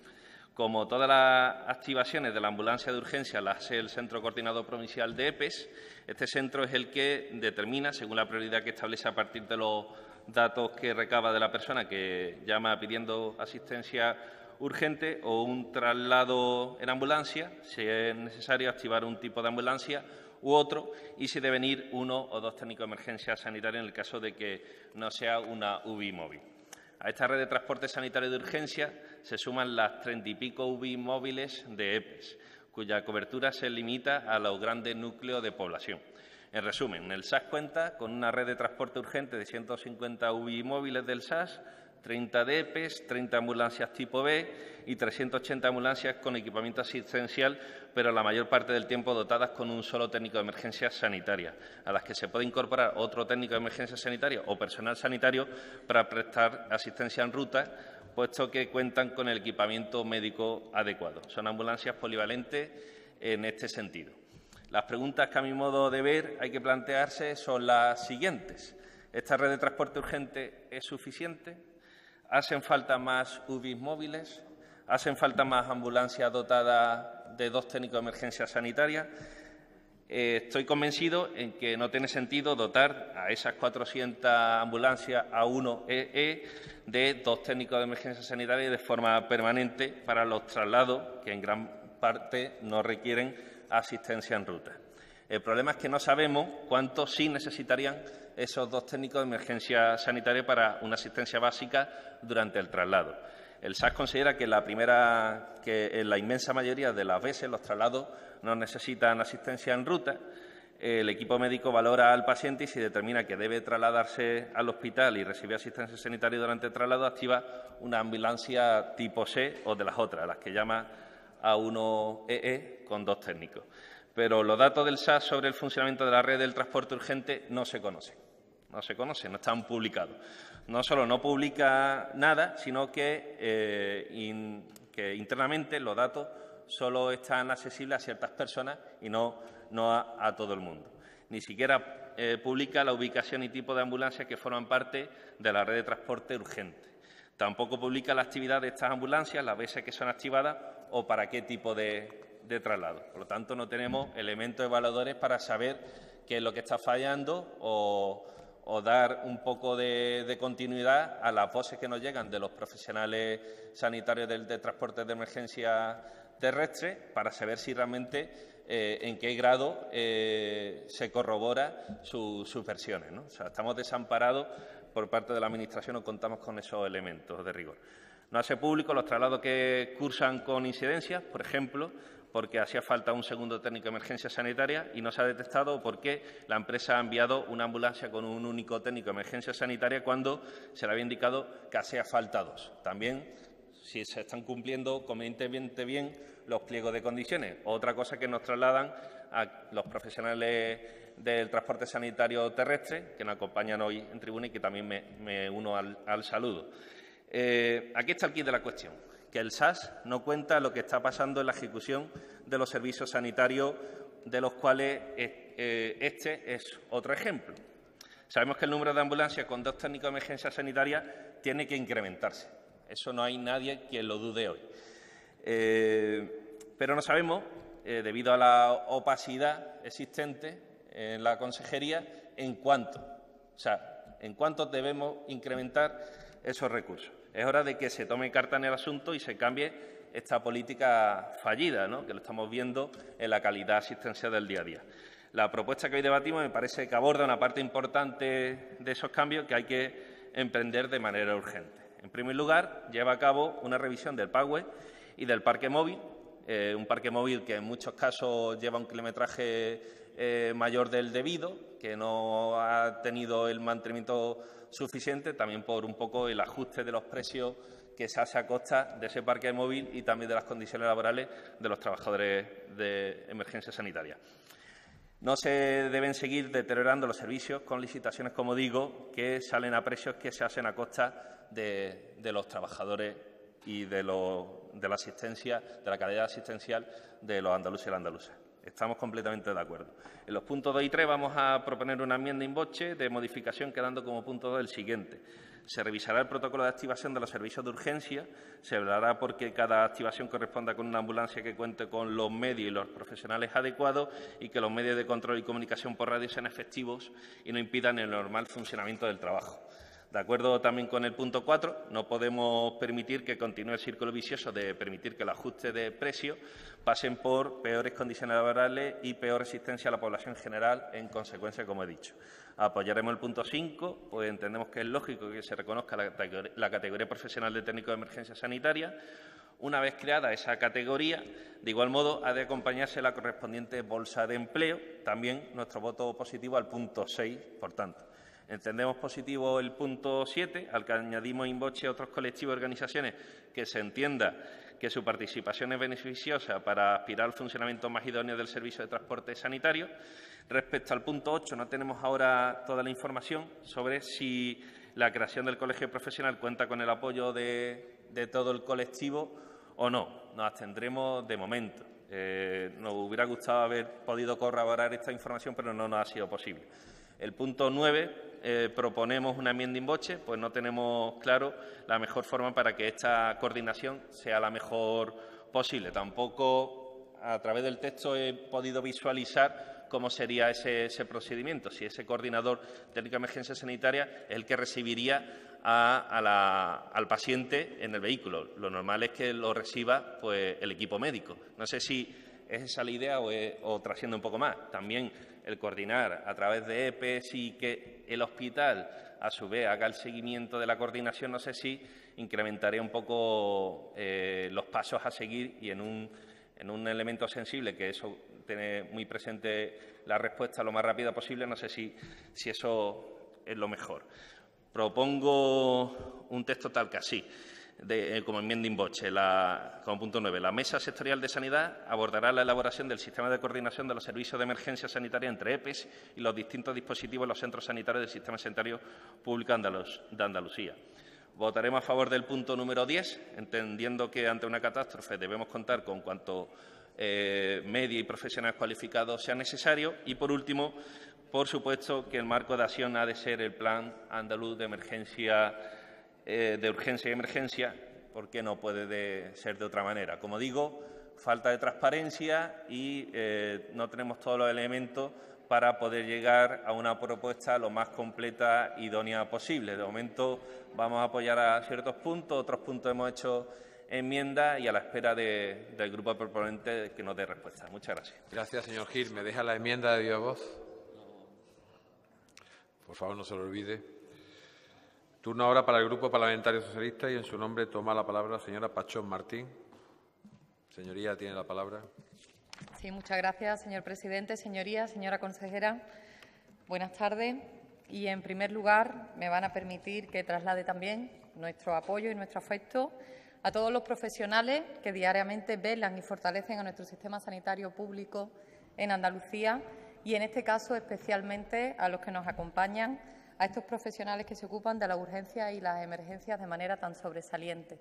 Como todas las activaciones de la ambulancia de urgencia las hace el Centro Coordinador Provincial de EPES, este centro es el que determina, según la prioridad que establece a partir de los datos que recaba de la persona que llama pidiendo asistencia urgente o un traslado en ambulancia, si es necesario activar un tipo de ambulancia u otro, y si deben ir 1 o 2 técnicos de emergencia sanitaria en el caso de que no sea una UBI móvil. A esta red de transporte sanitario de urgencia se suman las 30 y pico UBI móviles de EPES, cuya cobertura se limita a los grandes núcleos de población. En resumen, el SAS cuenta con una red de transporte urgente de 150 UBI móviles del SAS, 30 de EPES, 30 ambulancias tipo B y 380 ambulancias con equipamiento asistencial, pero la mayor parte del tiempo dotadas con un solo técnico de emergencia sanitaria, a las que se puede incorporar otro técnico de emergencia sanitaria o personal sanitario para prestar asistencia en ruta, puesto que cuentan con el equipamiento médico adecuado. Son ambulancias polivalentes en este sentido. Las preguntas que, a mi modo de ver, hay que plantearse son las siguientes. ¿Esta red de transporte urgente es suficiente? ¿Hacen falta más UBI móviles? ¿Hacen falta más ambulancias dotadas de 2 técnicos de emergencia sanitaria? Estoy convencido en que no tiene sentido dotar a esas 400 ambulancias A1EE de 2 técnicos de emergencia sanitaria de forma permanente para los traslados que en gran parte no requieren asistencia en ruta. El problema es que no sabemos cuántos sí necesitarían esos 2 técnicos de emergencia sanitaria para una asistencia básica durante el traslado. El SAS considera que en la inmensa mayoría de las veces los traslados no necesitan asistencia en ruta. El equipo médico valora al paciente y si determina que debe trasladarse al hospital y recibir asistencia sanitaria durante el traslado, activa una ambulancia tipo C o de las otras, las que llama A1EE con 2 técnicos. Pero los datos del SAS sobre el funcionamiento de la red del transporte urgente no se conocen. No están publicados. No solo no publica nada, sino que internamente los datos solo están accesibles a ciertas personas y no a todo el mundo. Ni siquiera publica la ubicación y tipo de ambulancias que forman parte de la red de transporte urgente. Tampoco publica la actividad de estas ambulancias, las veces que son activadas o para qué tipo de traslado. Por lo tanto, no tenemos elementos evaluadores para saber qué es lo que está fallando o dar un poco de continuidad a las voces que nos llegan de los profesionales sanitarios de transporte de emergencia terrestre para saber si realmente en qué grado se corrobora sus versiones, ¿no? O sea, estamos desamparados por parte de la Administración, no contamos con esos elementos de rigor. No hace público los traslados que cursan con incidencias, por ejemplo, porque hacía falta un segundo técnico de emergencia sanitaria y no se ha detectado por qué la empresa ha enviado una ambulancia con un único técnico de emergencia sanitaria cuando se le había indicado que hacía falta 2. También si se están cumpliendo convenientemente bien los pliegos de condiciones. Otra cosa que nos trasladan a los profesionales del transporte sanitario terrestre, que nos acompañan hoy en tribuna y que también me uno al saludo. Aquí está el quid de la cuestión, que el SAS no cuenta lo que está pasando en la ejecución de los servicios sanitarios, de los cuales este es otro ejemplo. Sabemos que el número de ambulancias con 2 técnicos de emergencia sanitaria tiene que incrementarse. Eso no hay nadie quien lo dude hoy. Pero no sabemos, debido a la opacidad existente en la consejería, en cuánto debemos incrementar esos recursos. Es hora de que se tome carta en el asunto y se cambie esta política fallida, ¿no?, que lo estamos viendo en la calidad asistencial del día a día. La propuesta que hoy debatimos me parece que aborda una parte importante de esos cambios que hay que emprender de manera urgente. En primer lugar, lleva a cabo una revisión del PAGUE y del parque móvil, un parque móvil que en muchos casos lleva un kilometraje mayor del debido, que no ha tenido el mantenimiento suficiente, también por un poco el ajuste de los precios que se hace a costa de ese parque móvil y también de las condiciones laborales de los trabajadores de emergencia sanitaria. No se deben seguir deteriorando los servicios con licitaciones, como digo, que salen a precios que se hacen a costa de los trabajadores y de la asistencia, de la calidad asistencial de los andaluces y las andaluzas. Estamos completamente de acuerdo. En los puntos 2 y 3 vamos a proponer una enmienda in voce de modificación, quedando como punto 2 el siguiente. Se revisará el protocolo de activación de los servicios de urgencia, se velará porque cada activación corresponda con una ambulancia que cuente con los medios y los profesionales adecuados y que los medios de control y comunicación por radio sean efectivos y no impidan el normal funcionamiento del trabajo. De acuerdo también con el punto 4, no podemos permitir que continúe el círculo vicioso de permitir que el ajuste de precios pasen por peores condiciones laborales y peor resistencia a la población general, en consecuencia, como he dicho. Apoyaremos el punto 5, pues entendemos que es lógico que se reconozca la categoría profesional de técnico de emergencia sanitaria. Una vez creada esa categoría, de igual modo, ha de acompañarse la correspondiente bolsa de empleo. También nuestro voto positivo al punto 6, por tanto. Entendemos positivo el punto 7, al que añadimos in voce a otros colectivos y organizaciones que se entienda que su participación es beneficiosa para aspirar al funcionamiento más idóneo del servicio de transporte sanitario. Respecto al punto 8, no tenemos ahora toda la información sobre si la creación del colegio profesional cuenta con el apoyo de todo el colectivo o no. Nos abstendremos de momento. Nos hubiera gustado haber podido corroborar esta información, pero no nos ha sido posible. El punto 9, proponemos una enmienda in voce, pues no tenemos claro la mejor forma para que esta coordinación sea la mejor posible. Tampoco a través del texto he podido visualizar cómo sería ese procedimiento, si ese coordinador técnico de emergencia sanitaria es el que recibiría al paciente en el vehículo. Lo normal es que lo reciba pues, el equipo médico. No sé si es esa la idea o trasciende un poco más. También el coordinar a través de EPEs y que el hospital, a su vez, haga el seguimiento de la coordinación, no sé si incrementaría un poco los pasos a seguir y en un elemento sensible, que eso tiene muy presente la respuesta lo más rápida posible, no sé si eso es lo mejor. Propongo un texto tal que así. Como enmienda in voce, como punto 9. La Mesa Sectorial de Sanidad abordará la elaboración del sistema de coordinación de los servicios de emergencia sanitaria entre EPEs y los distintos dispositivos de los centros sanitarios del Sistema Sanitario Público de Andalucía. Votaremos a favor del punto número 10, entendiendo que ante una catástrofe debemos contar con cuanto medio y profesionales cualificados sea necesario. Y, por último, por supuesto, que el marco de acción ha de ser el Plan Andaluz de Emergencia de urgencia y emergencia, porque no puede ser de otra manera. Como digo, falta de transparencia y no tenemos todos los elementos para poder llegar a una propuesta lo más completa e idónea posible. De momento vamos a apoyar a ciertos puntos, otros puntos hemos hecho enmiendas y a la espera del grupo proponente que nos dé respuesta. Muchas gracias. Gracias, señor Gil. ¿Me deja la enmienda de viva voz? Por favor, no se lo olvide. Turno ahora para el Grupo Parlamentario Socialista y en su nombre toma la palabra la señora Pachón Martín. Señoría, tiene la palabra. Sí, muchas gracias, señor presidente. Señorías, señora consejera, buenas tardes. Y, en primer lugar, me van a permitir que traslade también nuestro apoyo y nuestro afecto a todos los profesionales que diariamente velan y fortalecen a nuestro sistema sanitario público en Andalucía y, en este caso, especialmente a los que nos acompañan, a estos profesionales que se ocupan de la urgencia y las emergencias de manera tan sobresaliente.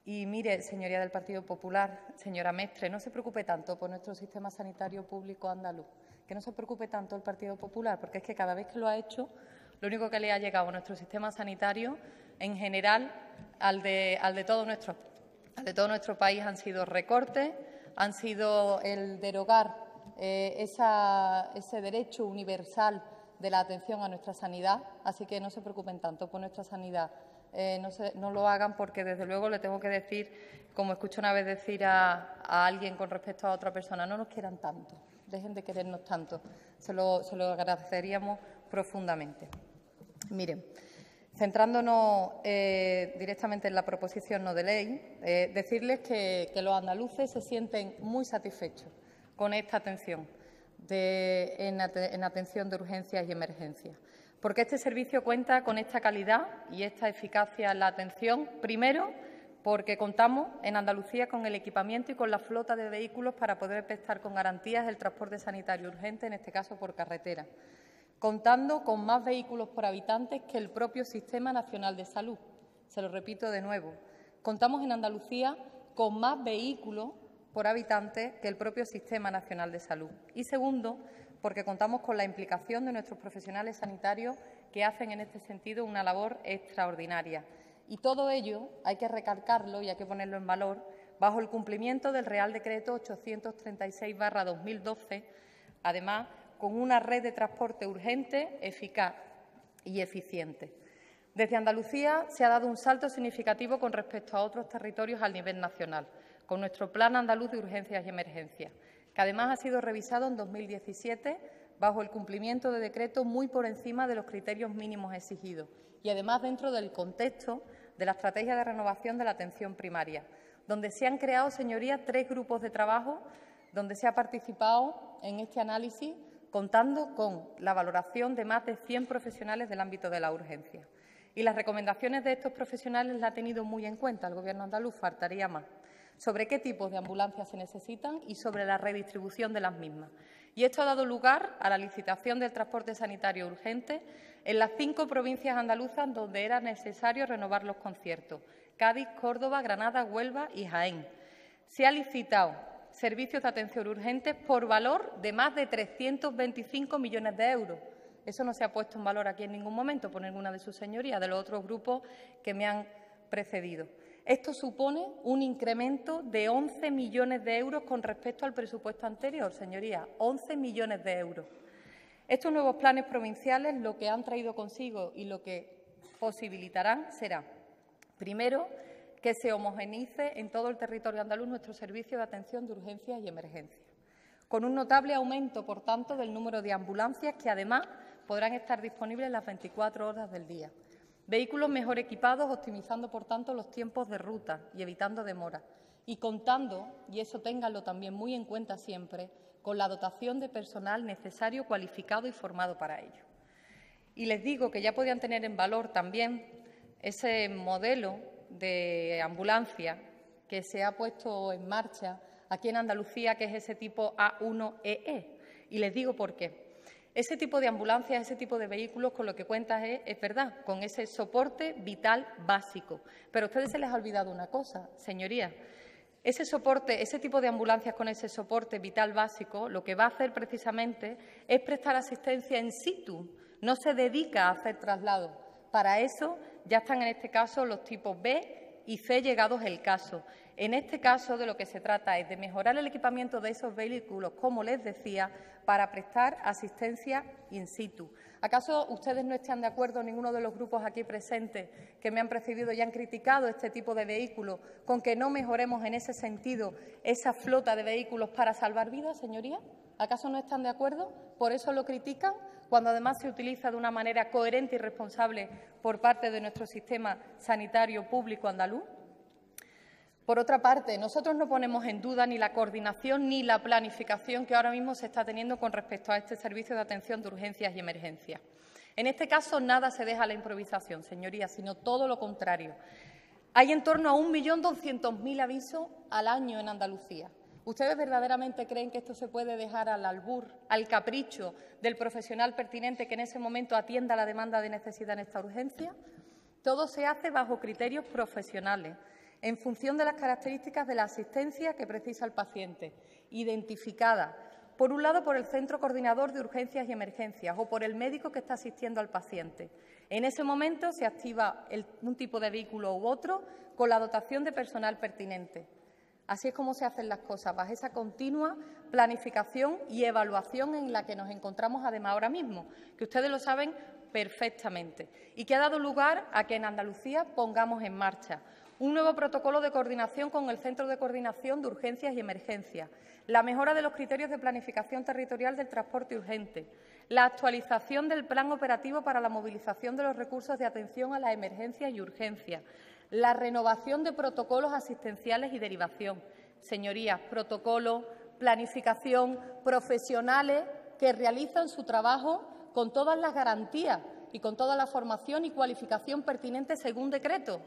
Y mire, señoría del Partido Popular, señora Mestre, no se preocupe tanto por nuestro sistema sanitario público andaluz, que no se preocupe tanto el Partido Popular, porque es que cada vez que lo ha hecho, lo único que le ha llegado a nuestro sistema sanitario, en general, al de todo nuestro país, han sido recortes, han sido el derogar ese derecho universal de la atención a nuestra sanidad, así que no se preocupen tanto por nuestra sanidad. No lo hagan porque, desde luego, le tengo que decir, como escuché una vez decir a alguien con respecto a otra persona, no nos quieran tanto, dejen de querernos tanto. Se lo agradeceríamos profundamente. Miren, centrándonos directamente en la proposición no de ley, decirles que los andaluces se sienten muy satisfechos con esta atención en atención de urgencias y emergencias, porque este servicio cuenta con esta calidad y esta eficacia en la atención, primero, porque contamos en Andalucía con el equipamiento y con la flota de vehículos para poder prestar con garantías el transporte sanitario urgente, en este caso por carretera, contando con más vehículos por habitantes que el propio Sistema Nacional de Salud. Se lo repito de nuevo, contamos en Andalucía con más vehículos por habitante que el propio Sistema Nacional de Salud. Y segundo, porque contamos con la implicación de nuestros profesionales sanitarios que hacen en este sentido una labor extraordinaria. Y todo ello hay que recalcarlo y hay que ponerlo en valor bajo el cumplimiento del Real Decreto 836/2012, además con una red de transporte urgente, eficaz y eficiente. Desde Andalucía se ha dado un salto significativo con respecto a otros territorios a nivel nacional, con nuestro Plan Andaluz de Urgencias y Emergencias, que además ha sido revisado en 2017 bajo el cumplimiento de decretos muy por encima de los criterios mínimos exigidos y, además, dentro del contexto de la Estrategia de Renovación de la Atención Primaria, donde se han creado, señorías, 3 grupos de trabajo donde se ha participado en este análisis, contando con la valoración de más de 100 profesionales del ámbito de la urgencia. Y las recomendaciones de estos profesionales las ha tenido muy en cuenta el Gobierno andaluz, faltaría más, sobre qué tipos de ambulancias se necesitan y sobre la redistribución de las mismas. Y esto ha dado lugar a la licitación del transporte sanitario urgente en las 5 provincias andaluzas donde era necesario renovar los conciertos: Cádiz, Córdoba, Granada, Huelva y Jaén. Se ha licitado servicios de atención urgente por valor de más de 325 millones de euros. Eso no se ha puesto en valor aquí en ningún momento por ninguna de sus señorías, de los otros grupos que me han precedido. Esto supone un incremento de 11 millones de euros con respecto al presupuesto anterior, señorías, 11 millones de euros. Estos nuevos planes provinciales lo que han traído consigo y lo que posibilitarán será, primero, que se homogeneice en todo el territorio andaluz nuestro servicio de atención de urgencias y emergencias, con un notable aumento, por tanto, del número de ambulancias que, además, podrán estar disponibles las 24 horas del día. Vehículos mejor equipados, optimizando, por tanto, los tiempos de ruta y evitando demoras. Y contando, y eso ténganlo también muy en cuenta siempre, con la dotación de personal necesario, cualificado y formado para ello. Y les digo que ya podían tener en valor también ese modelo de ambulancia que se ha puesto en marcha aquí en Andalucía, que es ese tipo A1EE. Y les digo por qué. Ese tipo de ambulancias, ese tipo de vehículos, con lo que cuentas es verdad, con ese soporte vital básico. Pero a ustedes se les ha olvidado una cosa, señorías. Ese tipo de ambulancias con ese soporte vital básico, lo que va a hacer precisamente es prestar asistencia in situ. No se dedica a hacer traslados. Para eso ya están en este caso los tipos B y C, llegados el caso. En este caso, de lo que se trata es de mejorar el equipamiento de esos vehículos, como les decía, para prestar asistencia in situ. ¿Acaso ustedes no están de acuerdo, ninguno de los grupos aquí presentes que me han precedido y han criticado este tipo de vehículos, con que no mejoremos en ese sentido esa flota de vehículos para salvar vidas, señorías? ¿Acaso no están de acuerdo? ¿Por eso lo critican? Cuando además se utiliza de una manera coherente y responsable por parte de nuestro sistema sanitario público andaluz. Por otra parte, nosotros no ponemos en duda ni la coordinación ni la planificación que ahora mismo se está teniendo con respecto a este servicio de atención de urgencias y emergencias. En este caso, nada se deja a la improvisación, señorías, sino todo lo contrario. Hay en torno a 1.200.000 avisos al año en Andalucía. ¿Ustedes verdaderamente creen que esto se puede dejar al albur, al capricho del profesional pertinente que en ese momento atienda la demanda de necesidad en esta urgencia? Todo se hace bajo criterios profesionales. en función de las características de la asistencia que precisa el paciente, identificada, por un lado, por el Centro Coordinador de Urgencias y Emergencias o por el médico que está asistiendo al paciente. En ese momento se activa un tipo de vehículo u otro con la dotación de personal pertinente. Así es como se hacen las cosas, bajo esa continua planificación y evaluación en la que nos encontramos además ahora mismo, que ustedes lo saben perfectamente, y que ha dado lugar a que en Andalucía pongamos en marcha un nuevo protocolo de coordinación con el Centro de Coordinación de Urgencias y Emergencias, la mejora de los criterios de planificación territorial del transporte urgente, la actualización del Plan Operativo para la movilización de los recursos de atención a las emergencias y urgencias, la renovación de protocolos asistenciales y derivación. Señorías, protocolo, planificación, profesionales que realizan su trabajo con todas las garantías y con toda la formación y cualificación pertinente según decreto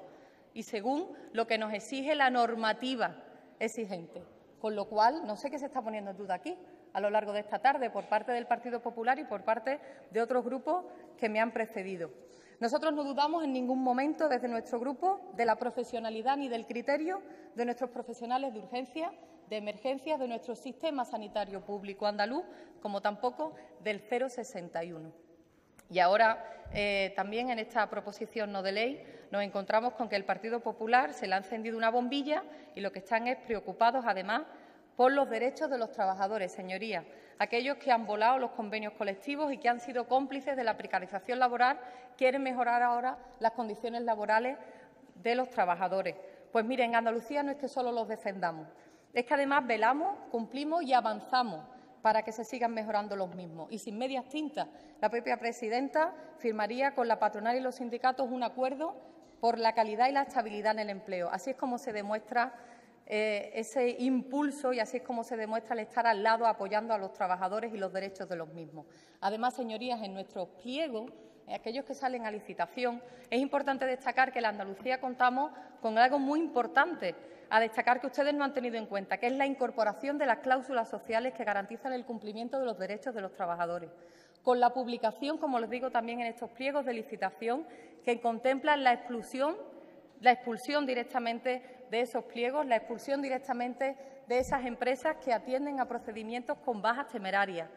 y según lo que nos exige la normativa exigente. Con lo cual, no sé qué se está poniendo en duda aquí a lo largo de esta tarde por parte del Partido Popular y por parte de otros grupos que me han precedido. Nosotros no dudamos en ningún momento desde nuestro grupo de la profesionalidad ni del criterio de nuestros profesionales de urgencia, de emergencias, de nuestro sistema sanitario público andaluz, como tampoco del 061. Y ahora, también en esta proposición no de ley, nos encontramos con que el Partido Popular se le ha encendido una bombilla y lo que están es preocupados, además, por los derechos de los trabajadores, señorías, aquellos que han volado los convenios colectivos y que han sido cómplices de la precarización laboral, quieren mejorar ahora las condiciones laborales de los trabajadores. Pues miren, en Andalucía no es que solo los defendamos, es que además velamos, cumplimos y avanzamos para que se sigan mejorando los mismos. Y sin medias tintas, la propia presidenta firmaría con la patronal y los sindicatos un acuerdo por la calidad y la estabilidad en el empleo. Así es como se demuestra ese impulso y así es como se demuestra el estar al lado apoyando a los trabajadores y los derechos de los mismos. Además, señorías, en nuestros pliegos, aquellos que salen a licitación, es importante destacar que en Andalucía contamos con algo muy importante a destacar que ustedes no han tenido en cuenta, que es la incorporación de las cláusulas sociales que garantizan el cumplimiento de los derechos de los trabajadores, con la publicación, como les digo también en estos pliegos de licitación, que contemplan la expulsión directamente de esos pliegos, la expulsión directamente de esas empresas que atienden a procedimientos con bajas temerarias.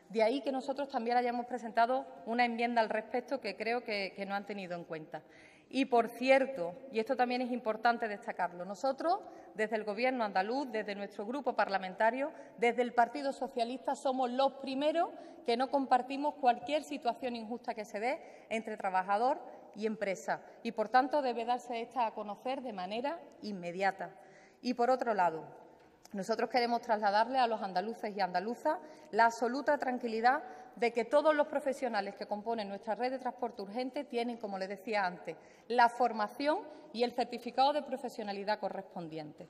De ahí que nosotros también hayamos presentado una enmienda al respecto que creo que no han tenido en cuenta. Y, por cierto, y esto también es importante destacarlo, nosotros, desde el Gobierno andaluz, desde nuestro grupo parlamentario, desde el Partido Socialista, somos los primeros que no compartimos cualquier situación injusta que se dé entre trabajador y empresa. Y, por tanto, debe darse esta a conocer de manera inmediata. Y, por otro lado, nosotros queremos trasladarle a los andaluces y andaluzas la absoluta tranquilidad de que todos los profesionales que componen nuestra red de transporte urgente tienen, como les decía antes, la formación y el certificado de profesionalidad correspondiente.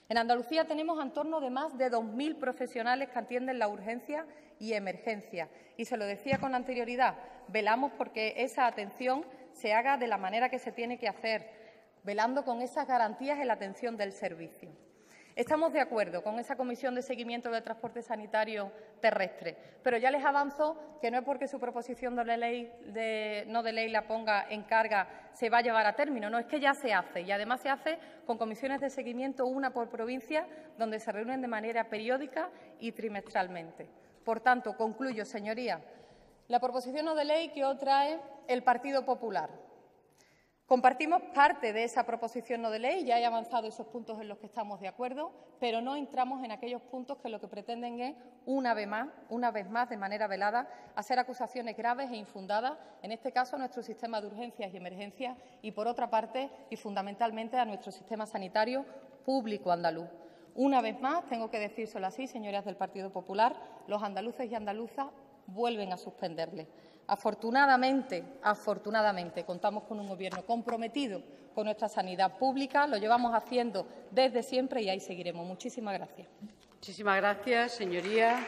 En Andalucía tenemos en torno de más de 2.000 profesionales que atienden la urgencia y emergencia. Y se lo decía con anterioridad, velamos porque esa atención se haga de la manera que se tiene que hacer, velando con esas garantías en la atención del servicio. Estamos de acuerdo con esa comisión de seguimiento del transporte sanitario terrestre, pero ya les avanzo que no es porque su proposición no de ley la ponga en carga se va a llevar a término, no, es que ya se hace y además se hace con comisiones de seguimiento, una por provincia, donde se reúnen de manera periódica y trimestralmente. Por tanto, concluyo, señorías, la proposición no de ley que hoy trae el Partido Popular. Compartimos parte de esa proposición no de ley, ya he avanzado esos puntos en los que estamos de acuerdo, pero no entramos en aquellos puntos que lo que pretenden es, una vez más, de manera velada, hacer acusaciones graves e infundadas, en este caso a nuestro sistema de urgencias y emergencias y, por otra parte, y fundamentalmente a nuestro sistema sanitario público andaluz. Una vez más, tengo que decírselo así, señorías del Partido Popular, los andaluces y andaluzas vuelven a suspenderle. Afortunadamente, contamos con un Gobierno comprometido con nuestra sanidad pública, lo llevamos haciendo desde siempre y ahí seguiremos. Muchísimas gracias. Muchísimas gracias, señoría.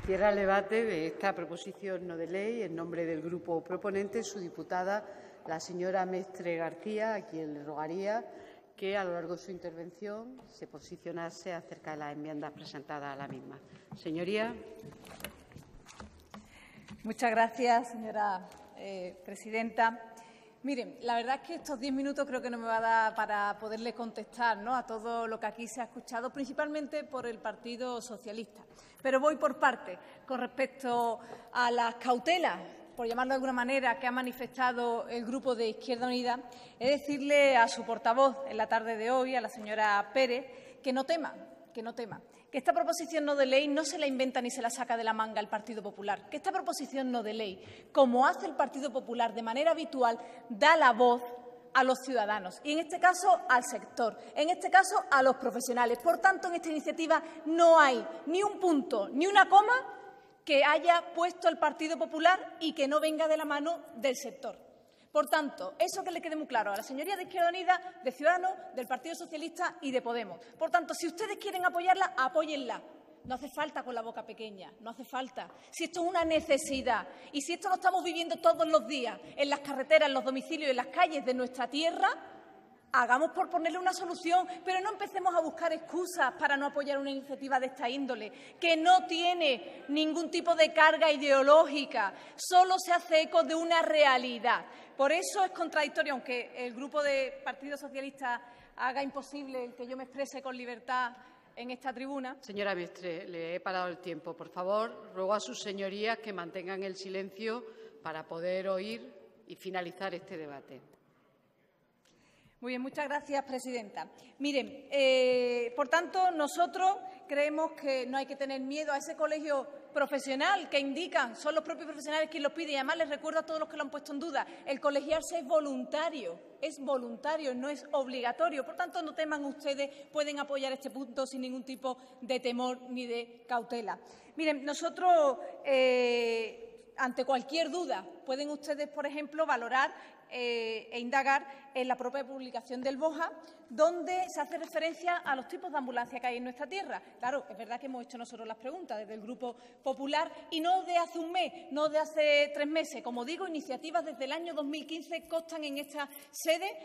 Cierra el debate de esta proposición no de ley, en nombre del grupo proponente, su diputada, la señora Mestre García, a quien le rogaría que a lo largo de su intervención se posicionase acerca de las enmiendas presentadas a la misma. Señoría. Muchas gracias, señora presidenta. Miren, la verdad es que estos 10 minutos creo que no me va a dar para poderle contestar, ¿no?, a todo lo que aquí se ha escuchado, principalmente por el Partido Socialista. Pero voy por partes. Con respecto a las cautelas, por llamarlo de alguna manera, que ha manifestado el Grupo de Izquierda Unida, he de decirle a su portavoz en la tarde de hoy, a la señora Pérez, que no tema, que esta proposición no de ley no se la inventa ni se la saca de la manga el Partido Popular, que esta proposición no de ley, como hace el Partido Popular de manera habitual, da la voz a los ciudadanos y, en este caso, al sector, en este caso, a los profesionales. Por tanto, en esta iniciativa no hay ni un punto ni una coma que haya puesto el Partido Popular y que no venga de la mano del sector. Por tanto, eso que le quede muy claro a la señoría de Izquierda Unida, de Ciudadanos, del Partido Socialista y de Podemos. Por tanto, si ustedes quieren apoyarla, apóyenla. No hace falta con la boca pequeña, no hace falta. Si esto es una necesidad y si esto lo estamos viviendo todos los días en las carreteras, en los domicilios, en las calles de nuestra tierra, hagamos por ponerle una solución, pero no empecemos a buscar excusas para no apoyar una iniciativa de esta índole, que no tiene ningún tipo de carga ideológica, solo se hace eco de una realidad. Por eso es contradictorio, aunque el Grupo de Partido Socialista haga imposible el que yo me exprese con libertad en esta tribuna. Señora Mestre, le he parado el tiempo. Por favor, ruego a sus señorías que mantengan el silencio para poder oír y finalizar este debate. Muy bien, muchas gracias, presidenta. Miren, por tanto, nosotros creemos que no hay que tener miedo a ese colegio profesional que indican, son los propios profesionales quienes los piden. Y además les recuerdo a todos los que lo han puesto en duda, el colegiarse es voluntario, no es obligatorio. Por tanto, no teman ustedes, pueden apoyar este punto sin ningún tipo de temor ni de cautela. Miren, nosotros, ante cualquier duda, pueden ustedes, por ejemplo, valorar e indagar en la propia publicación del BOJA, donde se hace referencia a los tipos de ambulancia que hay en nuestra tierra. Claro, es verdad que hemos hecho nosotros las preguntas desde el Grupo Popular y no de hace un mes, no de hace 3 meses. Como digo, iniciativas desde el año 2015 constan en esta sede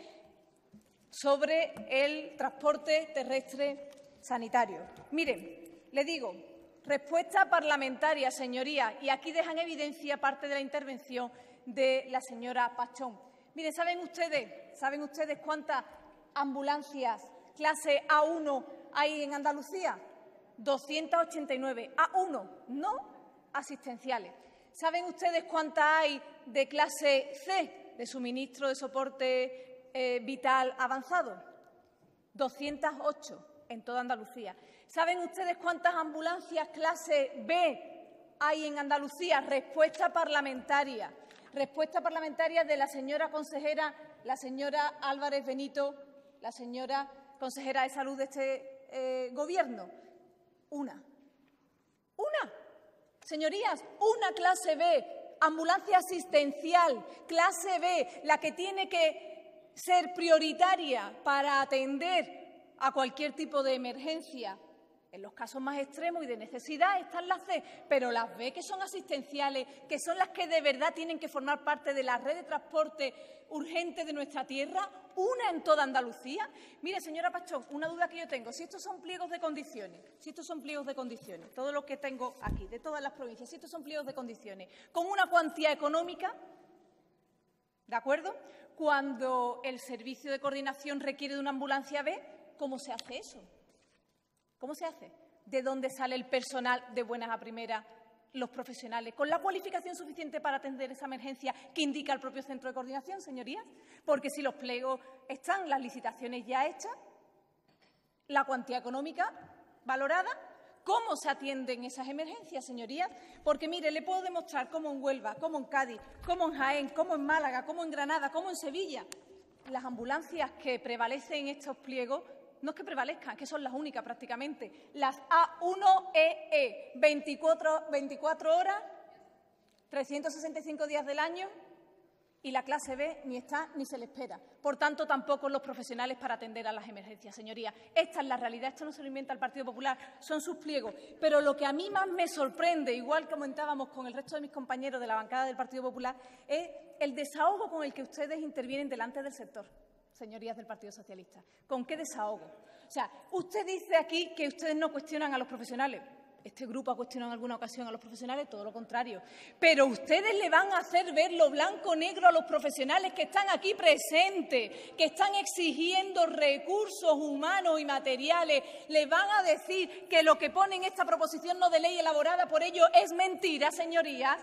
sobre el transporte terrestre sanitario. Miren, le digo, respuesta parlamentaria, señorías, y aquí dejan en evidencia parte de la intervención de la señora Pachón. Miren, ¿saben ustedes cuántas ambulancias clase A1 hay en Andalucía? 289, A1, no asistenciales. ¿Saben ustedes cuántas hay de clase C, de suministro de soporte vital avanzado? 208 en toda Andalucía. ¿Saben ustedes cuántas ambulancias clase B hay en Andalucía? Respuesta parlamentaria de la señora consejera, la señora Álvarez Benito, la señora consejera de Salud de este Gobierno. Una. Señorías, una clase B, ambulancia asistencial, clase B, la que tiene que ser prioritaria para atender a cualquier tipo de emergencia. En los casos más extremos y de necesidad están las C, pero las B, que son asistenciales, que son las que de verdad tienen que formar parte de la red de transporte urgente de nuestra tierra, una en toda Andalucía. Mire, señora Pachón, una duda que yo tengo. Si estos son pliegos de condiciones, todo lo que tengo aquí, de todas las provincias, si estos son pliegos de condiciones, con una cuantía económica, ¿de acuerdo? Cuando el servicio de coordinación requiere de una ambulancia B, ¿cómo se hace eso? ¿Cómo se hace? ¿De dónde sale el personal de buenas a primeras, los profesionales, con la cualificación suficiente para atender esa emergencia que indica el propio centro de coordinación, señorías? Porque si los pliegos están, las licitaciones ya hechas, la cuantía económica valorada, ¿cómo se atienden esas emergencias, señorías? Porque, mire, le puedo demostrar cómo en Huelva, cómo en Cádiz, cómo en Jaén, cómo en Málaga, cómo en Granada, cómo en Sevilla, las ambulancias que prevalecen en estos pliegos no es que prevalezcan, que son las únicas prácticamente. Las A1EE, 24 horas, 365 días del año, y la clase B ni está ni se le espera. Por tanto, tampoco los profesionales para atender a las emergencias, señorías. Esta es la realidad, esto no se lo inventa el Partido Popular, son sus pliegos. Pero lo que a mí más me sorprende, igual que comentábamos con el resto de mis compañeros de la bancada del Partido Popular, es el desahogo con el que ustedes intervienen delante del sector. Señorías del Partido Socialista, ¿con qué desahogo? O sea, usted dice aquí que ustedes no cuestionan a los profesionales. este grupo ha cuestionado en alguna ocasión a los profesionales, todo lo contrario. Pero ustedes le van a hacer ver lo blanco-negro a los profesionales que están aquí presentes, que están exigiendo recursos humanos y materiales. Les van a decir que lo que pone en esta proposición no de ley elaborada por ellos es mentira, señorías.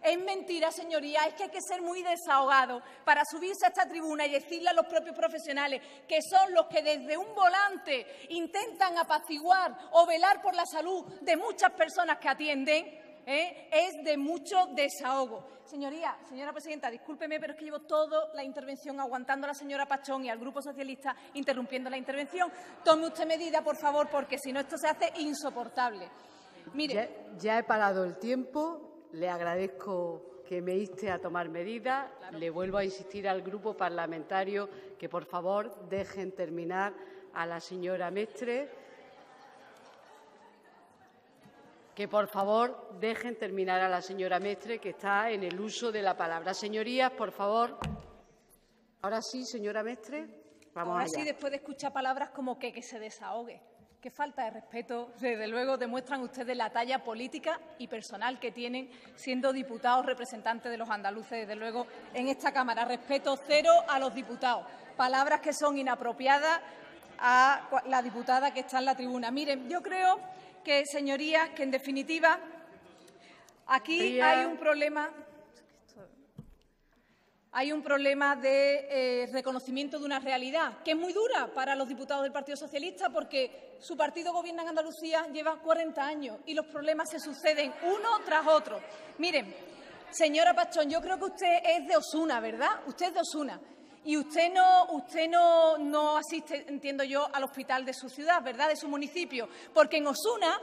Es mentira, señorías, es que hay que ser muy desahogado para subirse a esta tribuna y decirle a los propios profesionales que son los que desde un volante intentan apaciguar o velar por la salud de muchas personas que atienden, es de mucho desahogo. Señoría, señora presidenta, discúlpeme, pero es que llevo toda la intervención aguantando a la señora Pachón y al Grupo Socialista interrumpiendo la intervención. Tome usted medida, por favor, porque si no esto se hace insoportable. Mire, ya he parado el tiempo. Le agradezco que me inste a tomar medidas. Claro. Le vuelvo a insistir al grupo parlamentario que, por favor, dejen terminar a la señora Mestre. Que, por favor, dejen terminar a la señora Mestre, que está en el uso de la palabra. Señorías, por favor. Ahora sí, señora Mestre. Vamos ahora allá. Sí, después de escuchar palabras como que se desahogue. Qué falta de respeto, desde luego, demuestran ustedes la talla política y personal que tienen siendo diputados representantes de los andaluces, desde luego, en esta Cámara. Respeto cero a los diputados. Palabras que son inapropiadas a la diputada que está en la tribuna. Miren, yo creo que, señorías, que en definitiva aquí hay un problema. Hay un problema de reconocimiento de una realidad que es muy dura para los diputados del Partido Socialista porque su partido gobierna en Andalucía, lleva 40 años y los problemas se suceden uno tras otro. Miren, señora Pachón, yo creo que usted es de Osuna, ¿verdad? Usted es de Osuna. Y usted no asiste, entiendo yo, al hospital de su ciudad, ¿verdad?, de su municipio. Porque en Osuna,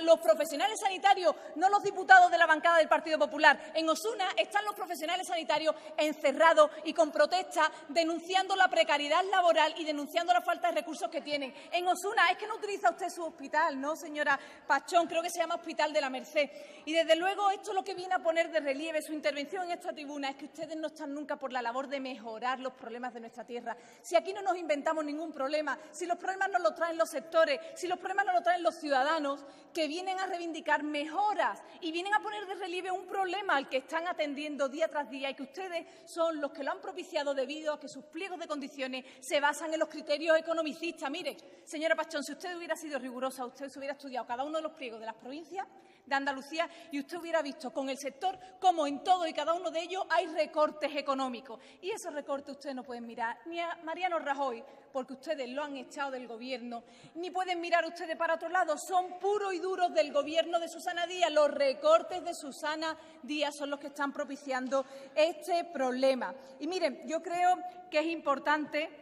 los profesionales sanitarios, no los diputados de la bancada del Partido Popular, en Osuna están los profesionales sanitarios encerrados y con protestas, denunciando la precariedad laboral y denunciando la falta de recursos que tienen. En Osuna, es que no utiliza usted su hospital, ¿no, señora Pachón? Creo que se llama Hospital de la Merced. Y, desde luego, esto es lo que viene a poner de relieve su intervención en esta tribuna, es que ustedes no están nunca por la labor de mejorar los problemas de nuestra tierra. Si aquí no nos inventamos ningún problema, si los problemas nos los traen los sectores, si los problemas nos los traen los ciudadanos, que vienen a reivindicar mejoras y vienen a poner de relieve un problema al que están atendiendo día tras día y que ustedes son los que lo han propiciado debido a que sus pliegos de condiciones se basan en los criterios economicistas. Mire, señora Pachón, si usted hubiera sido rigurosa, usted se hubiera estudiado cada uno de los pliegos de las provincias de Andalucía y usted hubiera visto con el sector cómo en todo y cada uno de ellos hay recortes económicos. Y esos recortes ustedes no pueden mirar ni a Mariano Rajoy, porque ustedes lo han echado del Gobierno, ni pueden mirar ustedes para otro lado. Son puros y duros del Gobierno de Susana Díaz. Los recortes de Susana Díaz son los que están propiciando este problema. Y miren, yo creo que es importante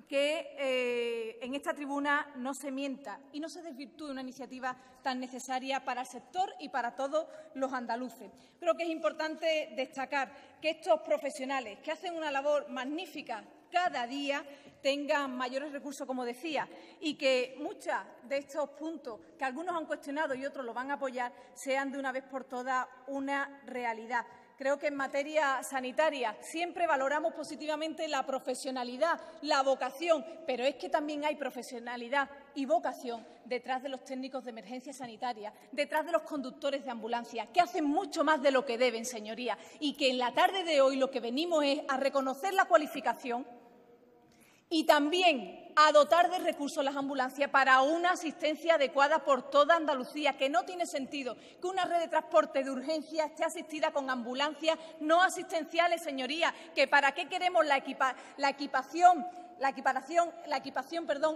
que en esta tribuna no se mienta y no se desvirtúe una iniciativa tan necesaria para el sector y para todos los andaluces. Creo que es importante destacar que estos profesionales, que hacen una labor magnífica cada día, tengan mayores recursos, como decía, y que muchos de estos puntos que algunos han cuestionado y otros lo van a apoyar sean de una vez por todas una realidad. Creo que en materia sanitaria siempre valoramos positivamente la profesionalidad, la vocación, pero es que también hay profesionalidad y vocación detrás de los técnicos de emergencia sanitaria, detrás de los conductores de ambulancia, que hacen mucho más de lo que deben, señorías, y que en la tarde de hoy lo que venimos es a reconocer la cualificación y también a dotar de recursos las ambulancias para una asistencia adecuada por toda Andalucía, que no tiene sentido que una red de transporte de urgencia esté asistida con ambulancias no asistenciales, señorías, que para qué queremos la equipación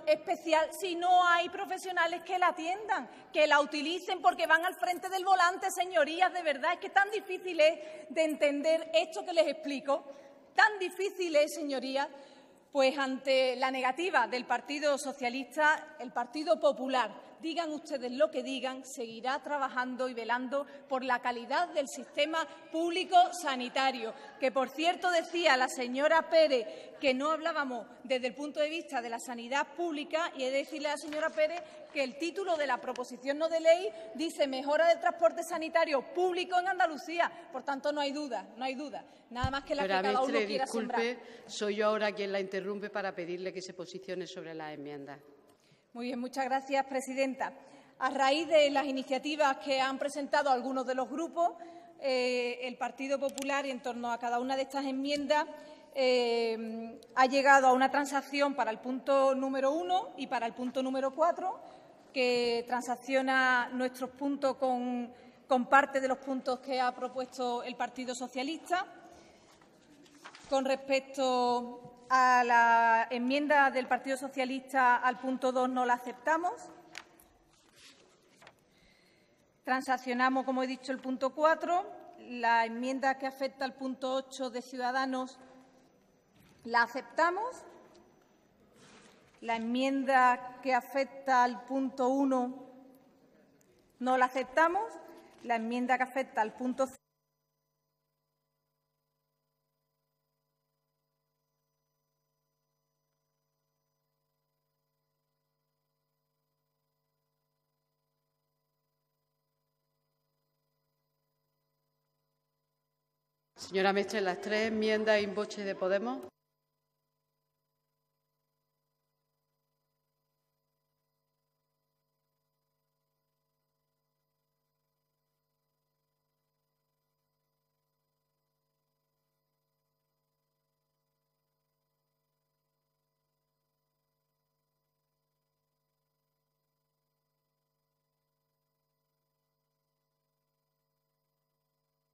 especial si no hay profesionales que la atiendan, que la utilicen porque van al frente del volante, señorías, de verdad, es que tan difícil es de entender esto que les explico, tan difícil es, señorías. Pues ante la negativa del Partido Socialista, el Partido Popular, digan ustedes lo que digan, seguirá trabajando y velando por la calidad del sistema público sanitario. Que, por cierto, decía la señora Pérez que no hablábamos desde el punto de vista de la sanidad pública, y he de decirle a la señora Pérez que el título de la proposición no de ley dice mejora del transporte sanitario público en Andalucía. Por tanto, no hay duda, no hay duda. Nada más que la que cada uno quiera sembrar. Soy yo ahora quien la interrumpe para pedirle que se posicione sobre las enmiendas. Muy bien, muchas gracias, presidenta. A raíz de las iniciativas que han presentado algunos de los grupos, el Partido Popular, en torno a cada una de estas enmiendas, ha llegado a una transacción para el punto número 1 y para el punto número 4, que transacciona nuestros puntos con parte de los puntos que ha propuesto el Partido Socialista. Con respecto a la enmienda del Partido Socialista al punto 2, no la aceptamos. Transaccionamos, como he dicho, el punto 4. La enmienda que afecta al punto 8 de Ciudadanos la aceptamos. La enmienda que afecta al punto 1 no la aceptamos. La enmienda que afecta al punto 5. Señora Mestre, las tres enmiendas in voce de Podemos.